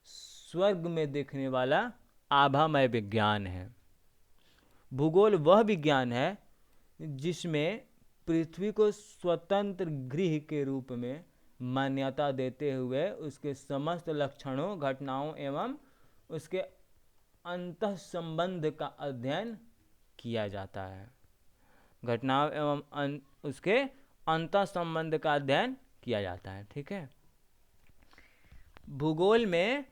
Speaker 1: स्वर्ग में देखने वाला आभामय विज्ञान है। भूगोल वह विज्ञान है जिसमें पृथ्वी को स्वतंत्र गृह के रूप में मान्यता देते हुए उसके समस्त लक्षणों, घटनाओं एवं उसके अंतः संबंध का अध्ययन किया जाता है। घटनाओं एवं उसके अंतः संबंध का अध्ययन किया जाता है। ठीक है। भूगोल में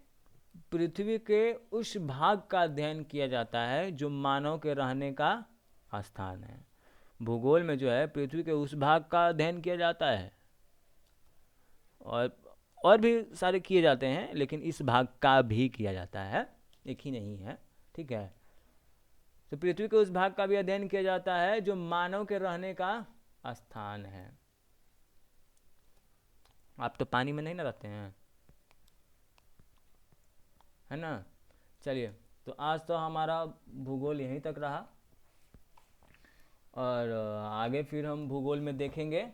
Speaker 1: पृथ्वी के उस भाग का अध्ययन किया जाता है जो मानव के रहने का स्थान है। भूगोल में जो है पृथ्वी के उस भाग का अध्ययन किया जाता है, और भी सारे किए जाते हैं, लेकिन इस भाग का भी किया जाता है, एक ही नहीं है। ठीक है। तो पृथ्वी के उस भाग का भी अध्ययन किया जाता है जो मानव के रहने का स्थान है। आप तो पानी में नहीं ना रहते हैं, है ना। चलिए, तो आज तो हमारा भूगोल यहीं तक रहा। और आगे फिर हम भूगोल में देखेंगे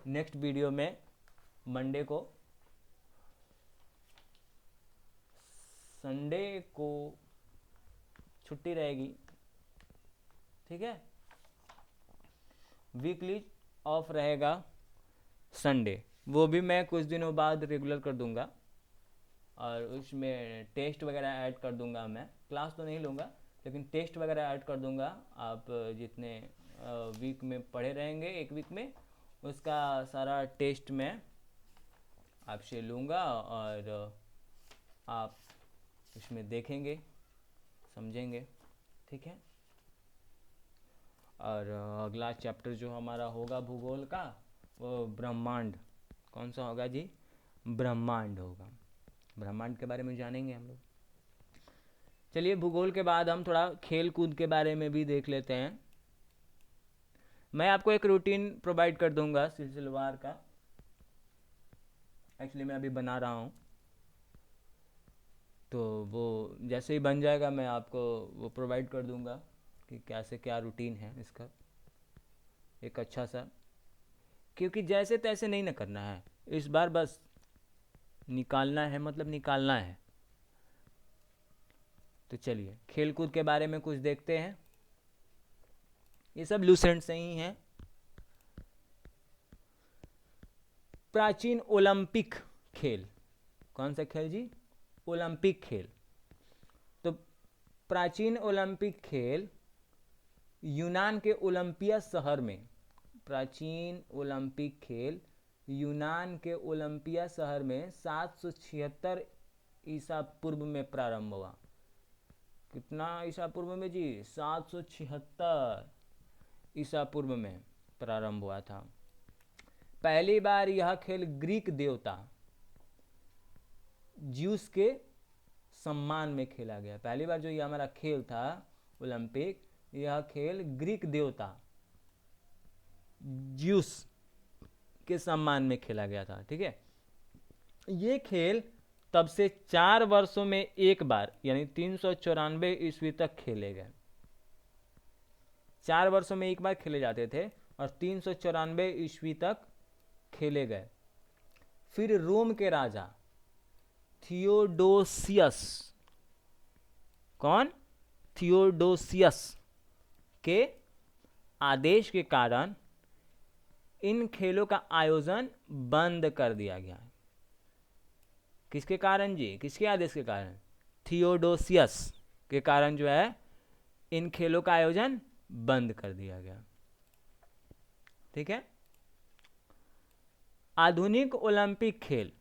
Speaker 1: नेक्स्ट वीडियो में मंडे को। संडे को छुट्टी रहेगी, ठीक है। वीकली ऑफ रहेगा संडे, वो भी मैं कुछ दिनों बाद रेगुलर कर दूंगा और उसमें टेस्ट वगैरह ऐड कर दूंगा। मैं क्लास तो नहीं लूँगा लेकिन टेस्ट वगैरह ऐड कर दूंगा। आप जितने वीक में पढ़े रहेंगे एक वीक में, उसका सारा टेस्ट मैं आपसे लूँगा और आप उसमें देखेंगे, समझेंगे, ठीक है। और अगला चैप्टर जो हमारा होगा भूगोल का, वो ब्रह्मांड। कौन सा होगा जी? ब्रह्मांड होगा। ब्रह्मांड के बारे में जानेंगे हम लोग। चलिए, भूगोल के बाद हम थोड़ा खेल कूद के बारे में भी देख लेते हैं। मैं आपको एक रूटीन प्रोवाइड कर दूंगा सिलसिलेवार का। एक्चुअली मैं अभी बना रहा हूँ, तो वो जैसे ही बन जाएगा मैं आपको वो प्रोवाइड कर दूंगा कि कैसे क्या रूटीन है इसका, एक अच्छा सा। क्योंकि जैसे तैसे नहीं ना करना है इस बार, बस निकालना है, मतलब निकालना है। तो चलिए खेल कूद के बारे में कुछ देखते हैं। ये सब लूसेंट से ही हैं। प्राचीन ओलंपिक खेल। कौन सा खेल जी? ओलंपिक खेल। तो प्राचीन ओलंपिक खेल यूनान के ओलंपिया शहर में, प्राचीन ओलंपिक खेल यूनान के ओलंपिया शहर में 776 ईसा पूर्व में प्रारंभ हुआ। कितना ईसा पूर्व में जी? 776 ईसा पूर्व में प्रारंभ हुआ था। पहली बार यह खेल ग्रीक देवता ज्यूस के सम्मान में खेला गया। पहली बार जो ये हमारा खेल था ओलंपिक, यह खेल ग्रीक देवता ज्यूस के सम्मान में खेला गया था, ठीक है। ये खेल तब से 4 वर्षों में एक बार यानी 394 ईस्वी तक खेले गए। 4 वर्षों में एक बार खेले जाते थे और 394 ईस्वी तक खेले गए। फिर रोम के राजा थियोडोसियस, कौन? थियोडोसियस के आदेश के कारण इन खेलों का आयोजन बंद कर दिया गया। किसके कारण जी? किसके आदेश के कारण? थियोडोसियस के कारण जो है इन खेलों का आयोजन बंद कर दिया गया, ठीक है। आधुनिक ओलंपिक खेल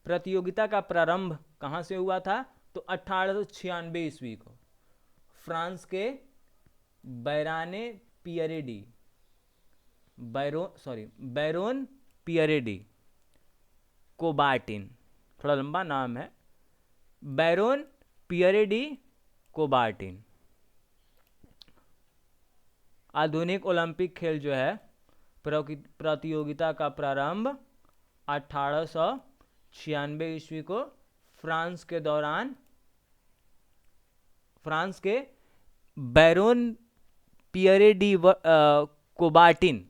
Speaker 1: प्रतियोगिता का प्रारंभ कहां से हुआ था? तो 1896 ईस्वी को फ्रांस के बैराने पियरेडी, बैरोन पियरेडी कोबार्टिन, थोड़ा लंबा नाम है, बैरोन पियरेडी कोबार्टिन। आधुनिक ओलंपिक खेल जो है प्रतियोगिता का प्रारंभ 1896 ईस्वी को फ्रांस के बैरोन पियरेडी कोबार्टिन,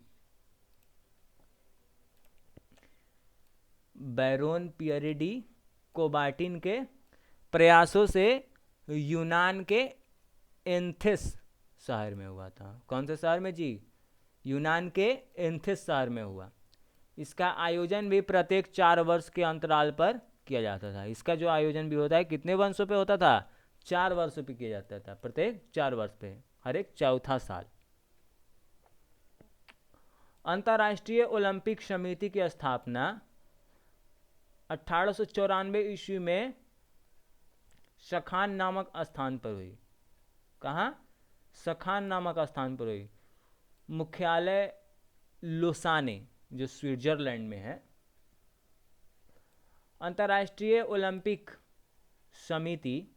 Speaker 1: बैरोन पियरेडी कोबार्टिन के प्रयासों से यूनान के एथेंस शहर में हुआ था। कौन से शहर में जी? यूनान के एथेंस शहर में हुआ। इसका आयोजन भी प्रत्येक 4 वर्ष के अंतराल पर किया जाता था। इसका जो आयोजन भी होता है कितने वर्षों पे होता था? 4 वर्षों पे किया जाता था, प्रत्येक 4 वर्ष पे, हर एक चौथा साल। अंतर्राष्ट्रीय ओलंपिक समिति की स्थापना 1894 ईस्वी में सखान नामक स्थान पर हुई। कहाँ? सखान नामक स्थान पर हुई। मुख्यालय लोसाने, जो स्विट्जरलैंड में है। अंतर्राष्ट्रीय ओलंपिक समिति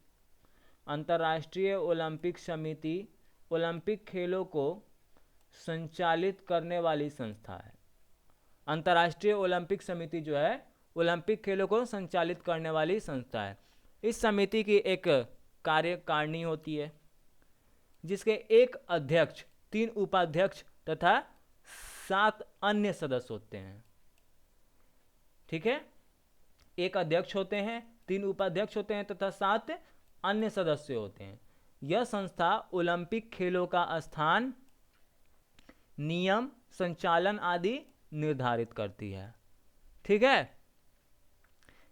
Speaker 1: ओलंपिक खेलों को संचालित करने वाली संस्था है। अंतर्राष्ट्रीय ओलंपिक समिति जो है ओलंपिक खेलों को संचालित करने वाली संस्था है। इस समिति की एक कार्यकारिणी होती है जिसके एक अध्यक्ष 3 उपाध्यक्ष तथा 7 अन्य सदस्य होते हैं। ठीक है, एक अध्यक्ष होते हैं, 3 उपाध्यक्ष होते हैं तथा 7 अन्य सदस्य होते हैं। यह संस्था ओलंपिक खेलों का स्थान, नियम, संचालन आदि निर्धारित करती है। ठीक है,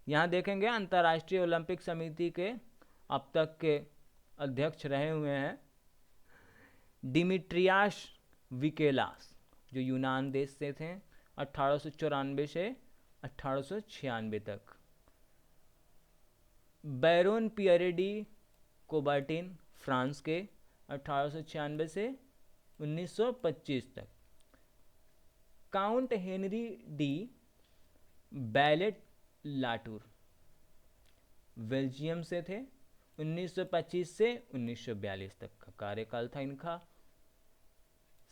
Speaker 1: यहाँ देखेंगे अंतर्राष्ट्रीय ओलंपिक समिति के अब तक के अध्यक्ष रहे हुए हैं डिमिट्रियास विकेलास, जो यूनान देश से थे 1894 से 1896 तक। Baron Pierre de Coubertin France के 1896 से 1925 तक। Count Henry D ballot Latur Belgium से थे, 1925 से 1942 तक का कार्यकाल था इनका।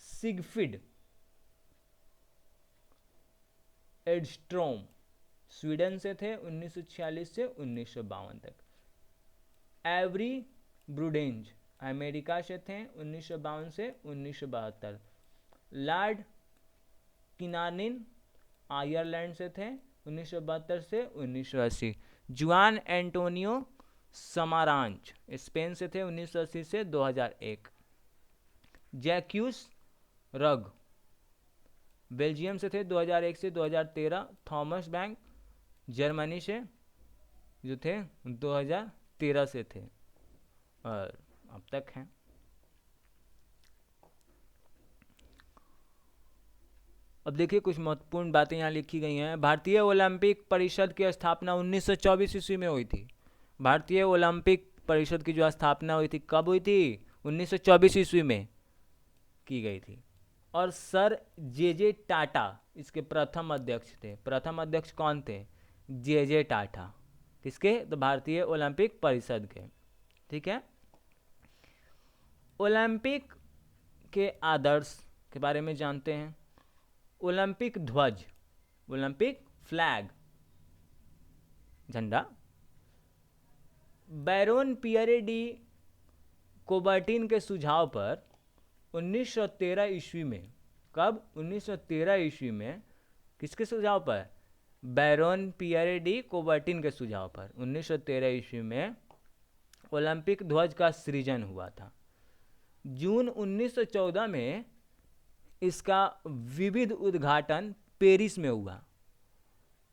Speaker 1: सिगफ्रिड एडस्ट्रोम स्वीडन से थे, 1946 से 1952 तक। एवरी ब्रूडेंज अमेरिका से थे, 1952 से 1972। लॉर्ड किनानिन आयरलैंड से थे, 1972 से 1980। जुआन एंटोनियो समारांच स्पेन से थे, 1980 से 2001। जैक्यूस रग बेल्जियम से थे, 2001 से 2013। थॉमस बैंक जर्मनी से जो थे 2013 से थे और अब तक हैं। अब देखिए कुछ महत्वपूर्ण बातें यहाँ लिखी गई हैं। भारतीय ओलंपिक परिषद की स्थापना 1924 ईस्वी में हुई थी। भारतीय ओलंपिक परिषद की जो स्थापना हुई थी कब हुई थी? 1924 ईस्वी में की गई थी। और सर जे टाटा इसके प्रथम अध्यक्ष थे। प्रथम अध्यक्ष कौन थे? जे टाटा। किसके? तो भारतीय ओलंपिक परिषद के। ठीक है, ओलंपिक के आदर्श के बारे में जानते हैं। ओलंपिक ध्वज, ओलंपिक फ्लैग, झंडा। बैरोन पियरे डी कोबर्टिन के सुझाव पर 1913 ईस्वी में, कब? 1913 ईस्वी में। किसके सुझाव पर? बैरोन पियरे डी कोबर्टिन के सुझाव पर 1913 ईस्वी में ओलंपिक ध्वज का सृजन हुआ था। जून 1914 में इसका विविध उद्घाटन पेरिस में हुआ।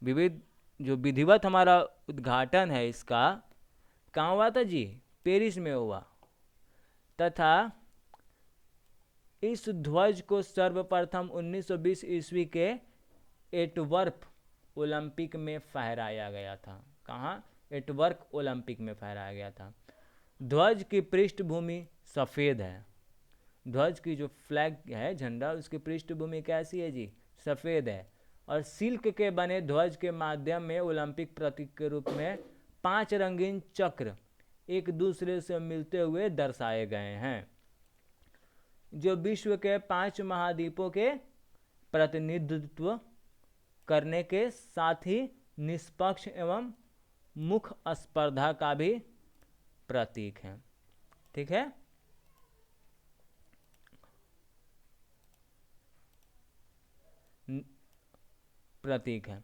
Speaker 1: विविध जो विधिवत हमारा उद्घाटन है इसका कहाँ हुआ था जी? पेरिस में हुआ। तथा इस ध्वज को सर्वप्रथम 1920 ईस्वी के एंटवर्प ओलंपिक में फहराया गया था। कहाँ? एंटवर्प ओलंपिक में फहराया गया था। ध्वज की पृष्ठभूमि सफ़ेद है। ध्वज की जो फ्लैग है, झंडा, उसकी पृष्ठभूमि कैसी है जी? सफ़ेद है। और सिल्क के बने ध्वज के माध्यम में ओलंपिक प्रतीक के रूप में 5 रंगीन चक्र एक दूसरे से मिलते हुए दर्शाए गए हैं, जो विश्व के 5 महाद्वीपों के प्रतिनिधित्व करने के साथ ही निष्पक्ष एवं मुक्त स्पर्धा का भी प्रतीक है। ठीक है, प्रतीक है।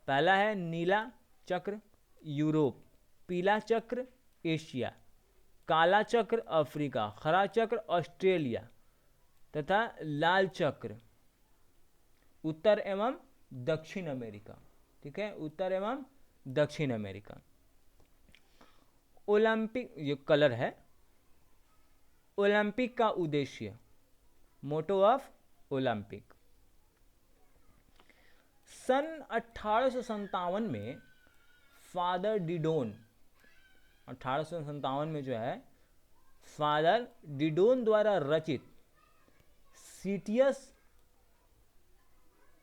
Speaker 1: पहला है नीला चक्र यूरोप, पीला चक्र एशिया, काला चक्र अफ्रीका, हरा चक्र ऑस्ट्रेलिया तथा लाल चक्र उत्तर एवं दक्षिण अमेरिका। ठीक है, उत्तर एवं दक्षिण अमेरिका। ओलंपिक, ये कलर है। ओलंपिक का उद्देश्य, मोटो ऑफ ओलंपिक। सन 1857 में फादर डिडोन, 1857 में जो है फादर डिडोन द्वारा रचित सीटियस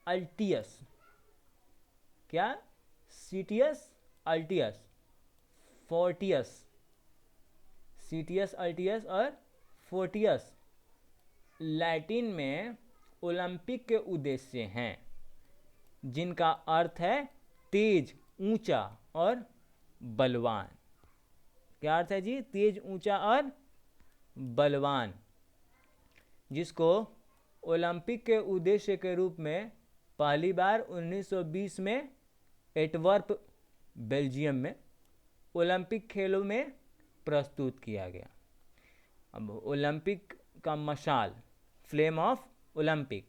Speaker 1: अल्टियस, क्या? सीटियस अल्टियस, फोर्टियस, सीटियस अल्टियस और फोर्टियस लैटिन में ओलंपिक के उद्देश्य हैं, जिनका अर्थ है तेज, ऊंचा और बलवान। क्या अर्थ है जी? तेज, ऊंचा और बलवान। जिसको ओलंपिक के उद्देश्य के रूप में पहली बार 1920 में एंटवर्प बेल्जियम में ओलंपिक खेलों में प्रस्तुत किया गया। अब ओलंपिक का मशाल, फ्लेम ऑफ ओलंपिक,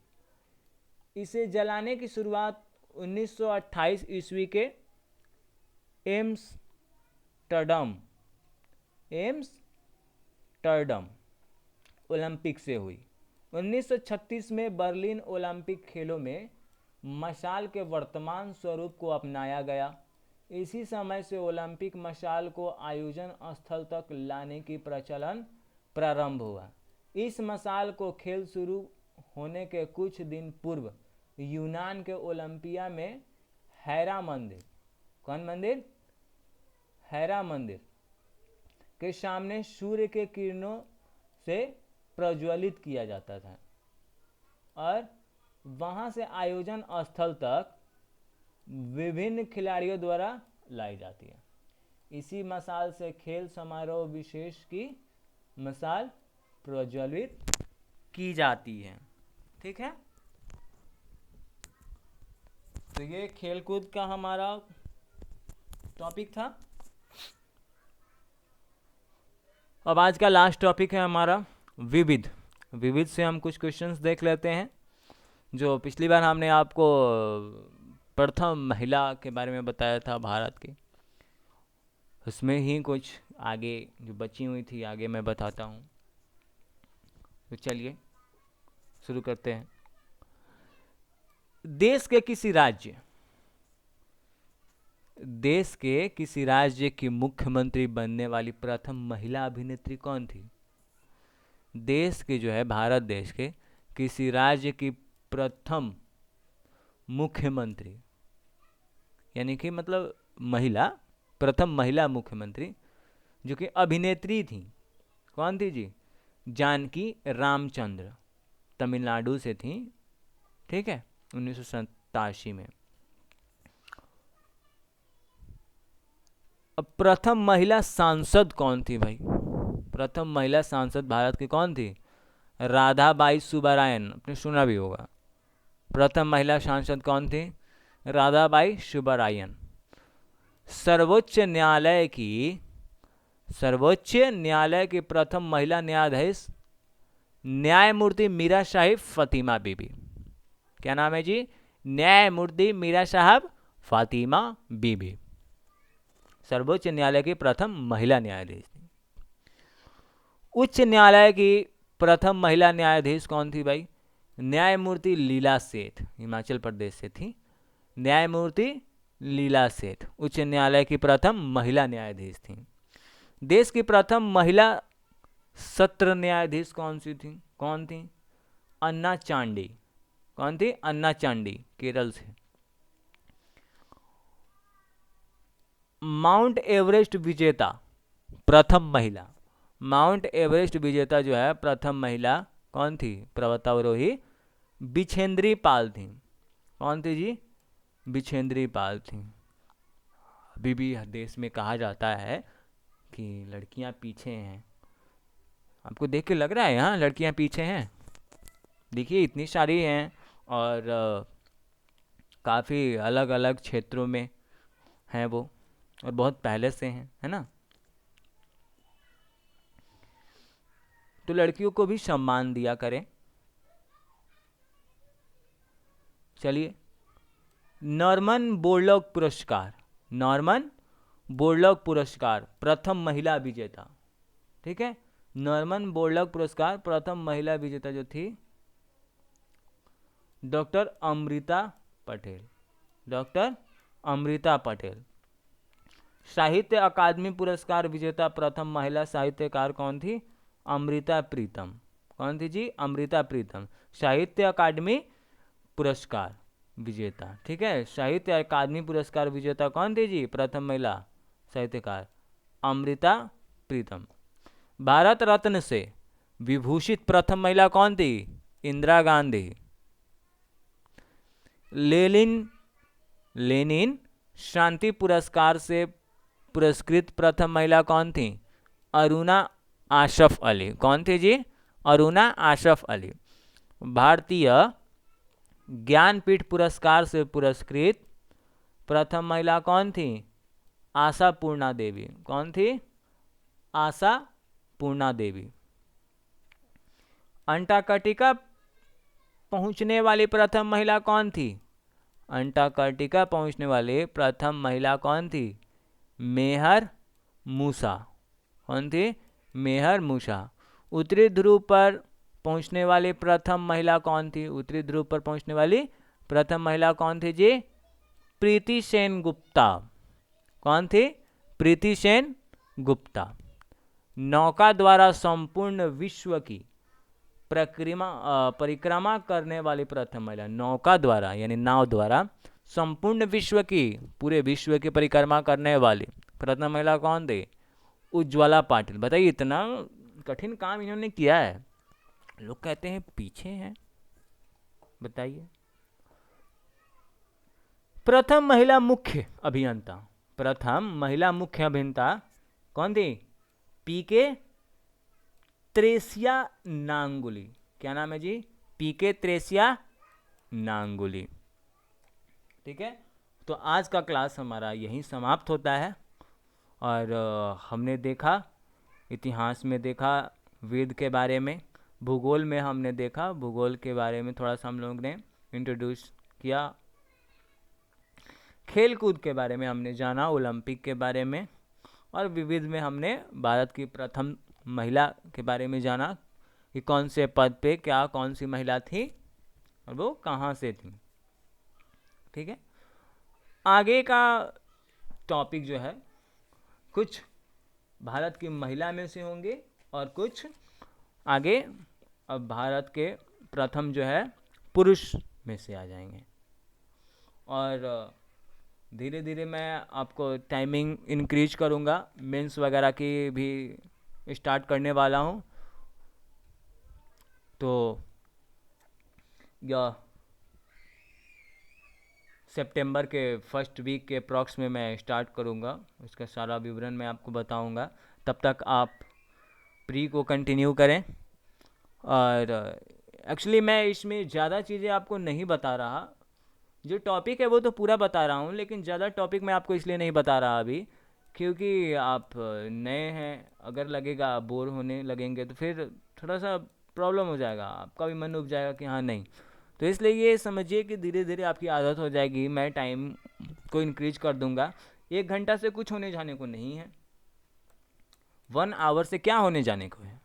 Speaker 1: इसे जलाने की शुरुआत 1928 ईस्वी के एम्स्टर्डम ओलंपिक से हुई। 1936 में बर्लिन ओलंपिक खेलों में मशाल के वर्तमान स्वरूप को अपनाया गया। इसी समय से ओलंपिक मशाल को आयोजन स्थल तक लाने की प्रचलन प्रारंभ हुआ। इस मशाल को खेल शुरू होने के कुछ दिन पूर्व यूनान के ओलंपिया में हेरा मंदिर, कौन मंदिर? हेरा मंदिर के सामने सूर्य के किरणों से प्रज्वलित किया जाता था और वहां से आयोजन स्थल तक विभिन्न खिलाड़ियों द्वारा लाई जाती है। इसी मशाल से खेल समारोह विशेष की मशाल प्रज्वलित की जाती है। ठीक है, तो ये खेलकूद का हमारा टॉपिक था। अब आज का लास्ट टॉपिक है हमारा विविध। विविध से हम कुछ क्वेश्चंस देख लेते हैं। जो पिछली बार हमने आपको प्रथम महिला के बारे में बताया था भारत की, उसमें ही कुछ आगे जो बची हुई थी आगे मैं बताता हूँ। तो चलिए शुरू करते हैं। देश के किसी राज्य की मुख्यमंत्री बनने वाली प्रथम महिला अभिनेत्री कौन थी? देश के जो है भारत देश के किसी राज्य की प्रथम मुख्यमंत्री, यानी कि मतलब महिला, प्रथम महिला मुख्यमंत्री जो कि अभिनेत्री थी, कौन थी जी? जानकी रामचंद्र, तमिलनाडु से थी। ठीक है, 1987 में। अब प्रथम महिला सांसद कौन थी भाई? प्रथम महिला सांसद भारत की कौन थी? राधाबाई सुब्बारायन, आपने सुना भी होगा। प्रथम महिला सांसद कौन थी? राधाबाई सुब्बारायन। सर्वोच्च न्यायालय की प्रथम महिला न्यायाधीश न्यायमूर्ति मीरा साहिब फातिमा बीबी। क्या नाम है जी? न्यायमूर्ति मीरा साहब फातिमा बीबी, सर्वोच्च न्यायालय की प्रथम महिला न्यायाधीश थी। उच्च न्यायालय की प्रथम महिला न्यायाधीश कौन थी भाई? न्यायमूर्ति लीला सेठ, हिमाचल प्रदेश से थी। न्यायमूर्ति लीला सेठ उच्च न्यायालय की प्रथम महिला न्यायाधीश थी। देश की प्रथम महिला सत्र न्यायाधीश कौन थी? अन्ना चांडी। कौन थी? अन्ना चांडी, केरल से। माउंट एवरेस्ट विजेता प्रथम महिला, माउंट एवरेस्ट विजेता जो है प्रथम महिला कौन थी? पर्वतारोही बिछेंद्री पाल थी। कौन थी जी? बिछेंद्री पाल थी। अभी भी देश में कहा जाता है कि लड़कियां पीछे हैं। आपको देख के लग रहा है यहाँ लड़कियां पीछे हैं? देखिए इतनी सारी हैं और काफ़ी अलग अलग क्षेत्रों में हैं वो, और बहुत पहले से हैं, है ना। तो लड़कियों को भी सम्मान दिया करें। चलिए, नॉर्मन बोरलॉग पुरस्कार प्रथम महिला विजेता। ठीक है, नॉर्मन बोरलॉग पुरस्कार प्रथम महिला विजेता जो थी डॉक्टर अमृता पटेल। साहित्य अकादमी पुरस्कार विजेता प्रथम महिला साहित्यकार कौन थी? अमृता प्रीतम। कौन थी जी? अमृता प्रीतम, साहित्य अकादमी पुरस्कार विजेता। ठीक है, साहित्य अकादमी पुरस्कार विजेता कौन थी जी? प्रथम महिला साहित्यकार अमृता प्रीतम। भारत रत्न से विभूषित प्रथम महिला कौन थी? इंदिरा गांधी। लेनिन शांति पुरस्कार से पुरस्कृत प्रथम महिला कौन थी? अरुणा आशफ अली। कौन थी जी? अरुणा अशरफ अली। भारतीय ज्ञानपीठ पुरस्कार से पुरस्कृत प्रथम महिला कौन थी? आशा पूर्णा देवी। कौन थी? आशा पूर्णा देवी। अंटार्कटिका पहुंचने वाली प्रथम महिला कौन थी? अंटार्कटिका पहुंचने वाली प्रथम महिला कौन थी? मेहर मूसा। कौन थी? मेहर मूसा। उत्तरी ध्रुव पर पहुंचने वाली प्रथम महिला कौन थी? उत्तरी ध्रुव पर पहुंचने वाली प्रथम महिला कौन थी जी? प्रीति सेन गुप्ता। कौन थी? प्रीति सेन गुप्ता। नौका द्वारा संपूर्ण विश्व की परिक्रमा करने वाली प्रथम महिला। नौका द्वारा यानी नाव द्वारा संपूर्ण विश्व की, पूरे विश्व की परिक्रमा करने वाली प्रथम महिला कौन थी? उज्ज्वला पाटिल। बताइए, इतना कठिन काम इन्होंने किया है, लोग कहते हैं पीछे हैं। बताइए। प्रथम महिला मुख्य अभियंता, प्रथम महिला मुख्य अभियंता कौन थी? पीके त्रेसिया नांगुली। क्या नाम है जी? पीके त्रेसिया नांगुली। ठीक है, तो आज का क्लास हमारा यहीं समाप्त होता है। और हमने देखा, इतिहास में देखा वेद के बारे में, भूगोल में हमने देखा, भूगोल के बारे में थोड़ा सा हम लोग ने इंट्रोड्यूस किया, खेल कूद के बारे में हमने जाना, ओलंपिक के बारे में, और विविध में हमने भारत की प्रथम महिला के बारे में जाना कि कौन से पद पे क्या कौन सी महिला थी और वो कहाँ से थी। ठीक है, आगे का टॉपिक जो है कुछ भारत की महिला में से होंगे और कुछ आगे अब भारत के प्रथम जो है पुरुष में से आ जाएंगे। और धीरे धीरे मैं आपको टाइमिंग इंक्रीज करूँगा, मेंस वगैरह की भी स्टार्ट करने वाला हूँ। तो या सितंबर के फर्स्ट वीक के अप्रॉक्स में मैं स्टार्ट करूँगा, उसका सारा विवरण मैं आपको बताऊँगा। तब तक आप प्री को कंटिन्यू करें। और एक्चुअली मैं इसमें ज़्यादा चीज़ें आपको नहीं बता रहा, जो टॉपिक है वो तो पूरा बता रहा हूँ, लेकिन ज़्यादा टॉपिक मैं आपको इसलिए नहीं बता रहा अभी क्योंकि आप नए हैं, अगर लगेगा आप बोर होने लगेंगे तो फिर थोड़ा सा प्रॉब्लम हो जाएगा, आपका भी मन उब जाएगा कि हाँ नहीं। तो इसलिए ये समझिए कि धीरे धीरे आपकी आदत हो जाएगी, मैं टाइम को इंक्रीज कर दूंगा। 1 घंटा से कुछ होने जाने को नहीं है, 1 आवर से क्या होने जाने को है,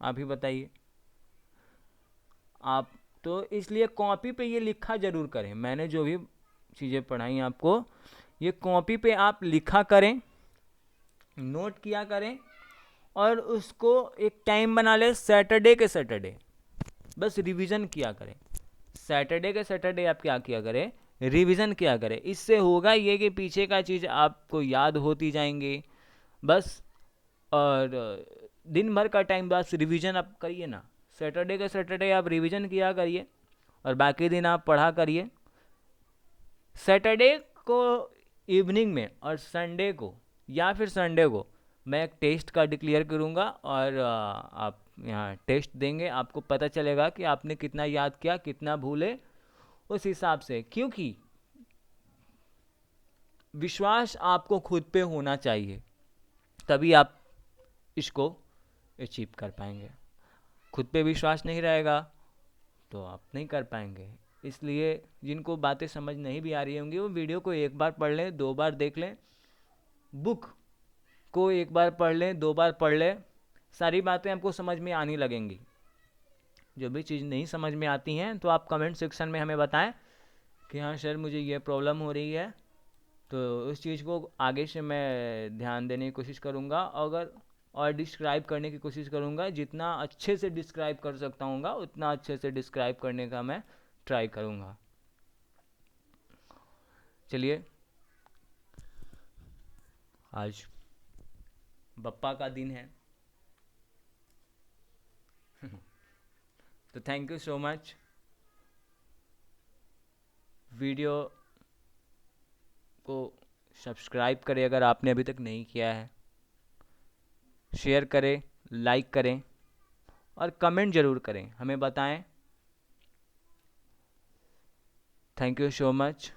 Speaker 1: आप ही बताइए। आप तो इसलिए कॉपी पे ये लिखा ज़रूर करें, मैंने जो भी चीज़ें पढ़ाई आपको ये कॉपी पे आप लिखा करें, नोट किया करें, और उसको एक टाइम बना ले, सैटरडे के सैटरडे बस रिवीजन किया करें। सैटरडे के सैटरडे आप क्या किया करें? रिवीजन किया करें। इससे होगा ये कि पीछे का चीज़ आपको याद होती जाएंगे बस। और दिन भर का टाइम बस रिवीजन आप करिए ना, सैटरडे के सैटरडे आप रिवीजन किया करिए और बाकी दिन आप पढ़ा करिए। सैटरडे को इवनिंग में और संडे को या फिर संडे को मैं एक टेस्ट का डिक्लेयर करूँगा और आप यहाँ टेस्ट देंगे, आपको पता चलेगा कि आपने कितना याद किया, कितना भूले, उस हिसाब से। क्योंकि विश्वास आपको खुद पे होना चाहिए, तभी आप इसको अचीव कर पाएंगे। खुद पे विश्वास नहीं रहेगा तो आप नहीं कर पाएंगे। इसलिए जिनको बातें समझ नहीं भी आ रही होंगी वो वीडियो को 1 बार पढ़ लें, 2 बार देख लें, बुक को 1 बार पढ़ लें, 2 बार पढ़ लें, सारी बातें आपको समझ में आने लगेंगी। जो भी चीज़ नहीं समझ में आती हैं तो आप कमेंट सेक्शन में हमें बताएं कि हाँ सर मुझे ये प्रॉब्लम हो रही है, तो उस चीज़ को आगे से मैं ध्यान देने की कोशिश करूँगा और डिस्क्राइब करने की कोशिश करूँगा। जितना अच्छे से डिस्क्राइब कर सकता हूँ उतना अच्छे से डिस्क्राइब करने का मैं ट्राई करूँगा। चलिए, आज बप्पा का दिन है तो thank you so much. Video को सब्सक्राइब करें अगर आपने अभी तक नहीं किया है, शेयर करें, लाइक करें और कमेंट ज़रूर करें, हमें बताएं। Thank you so much.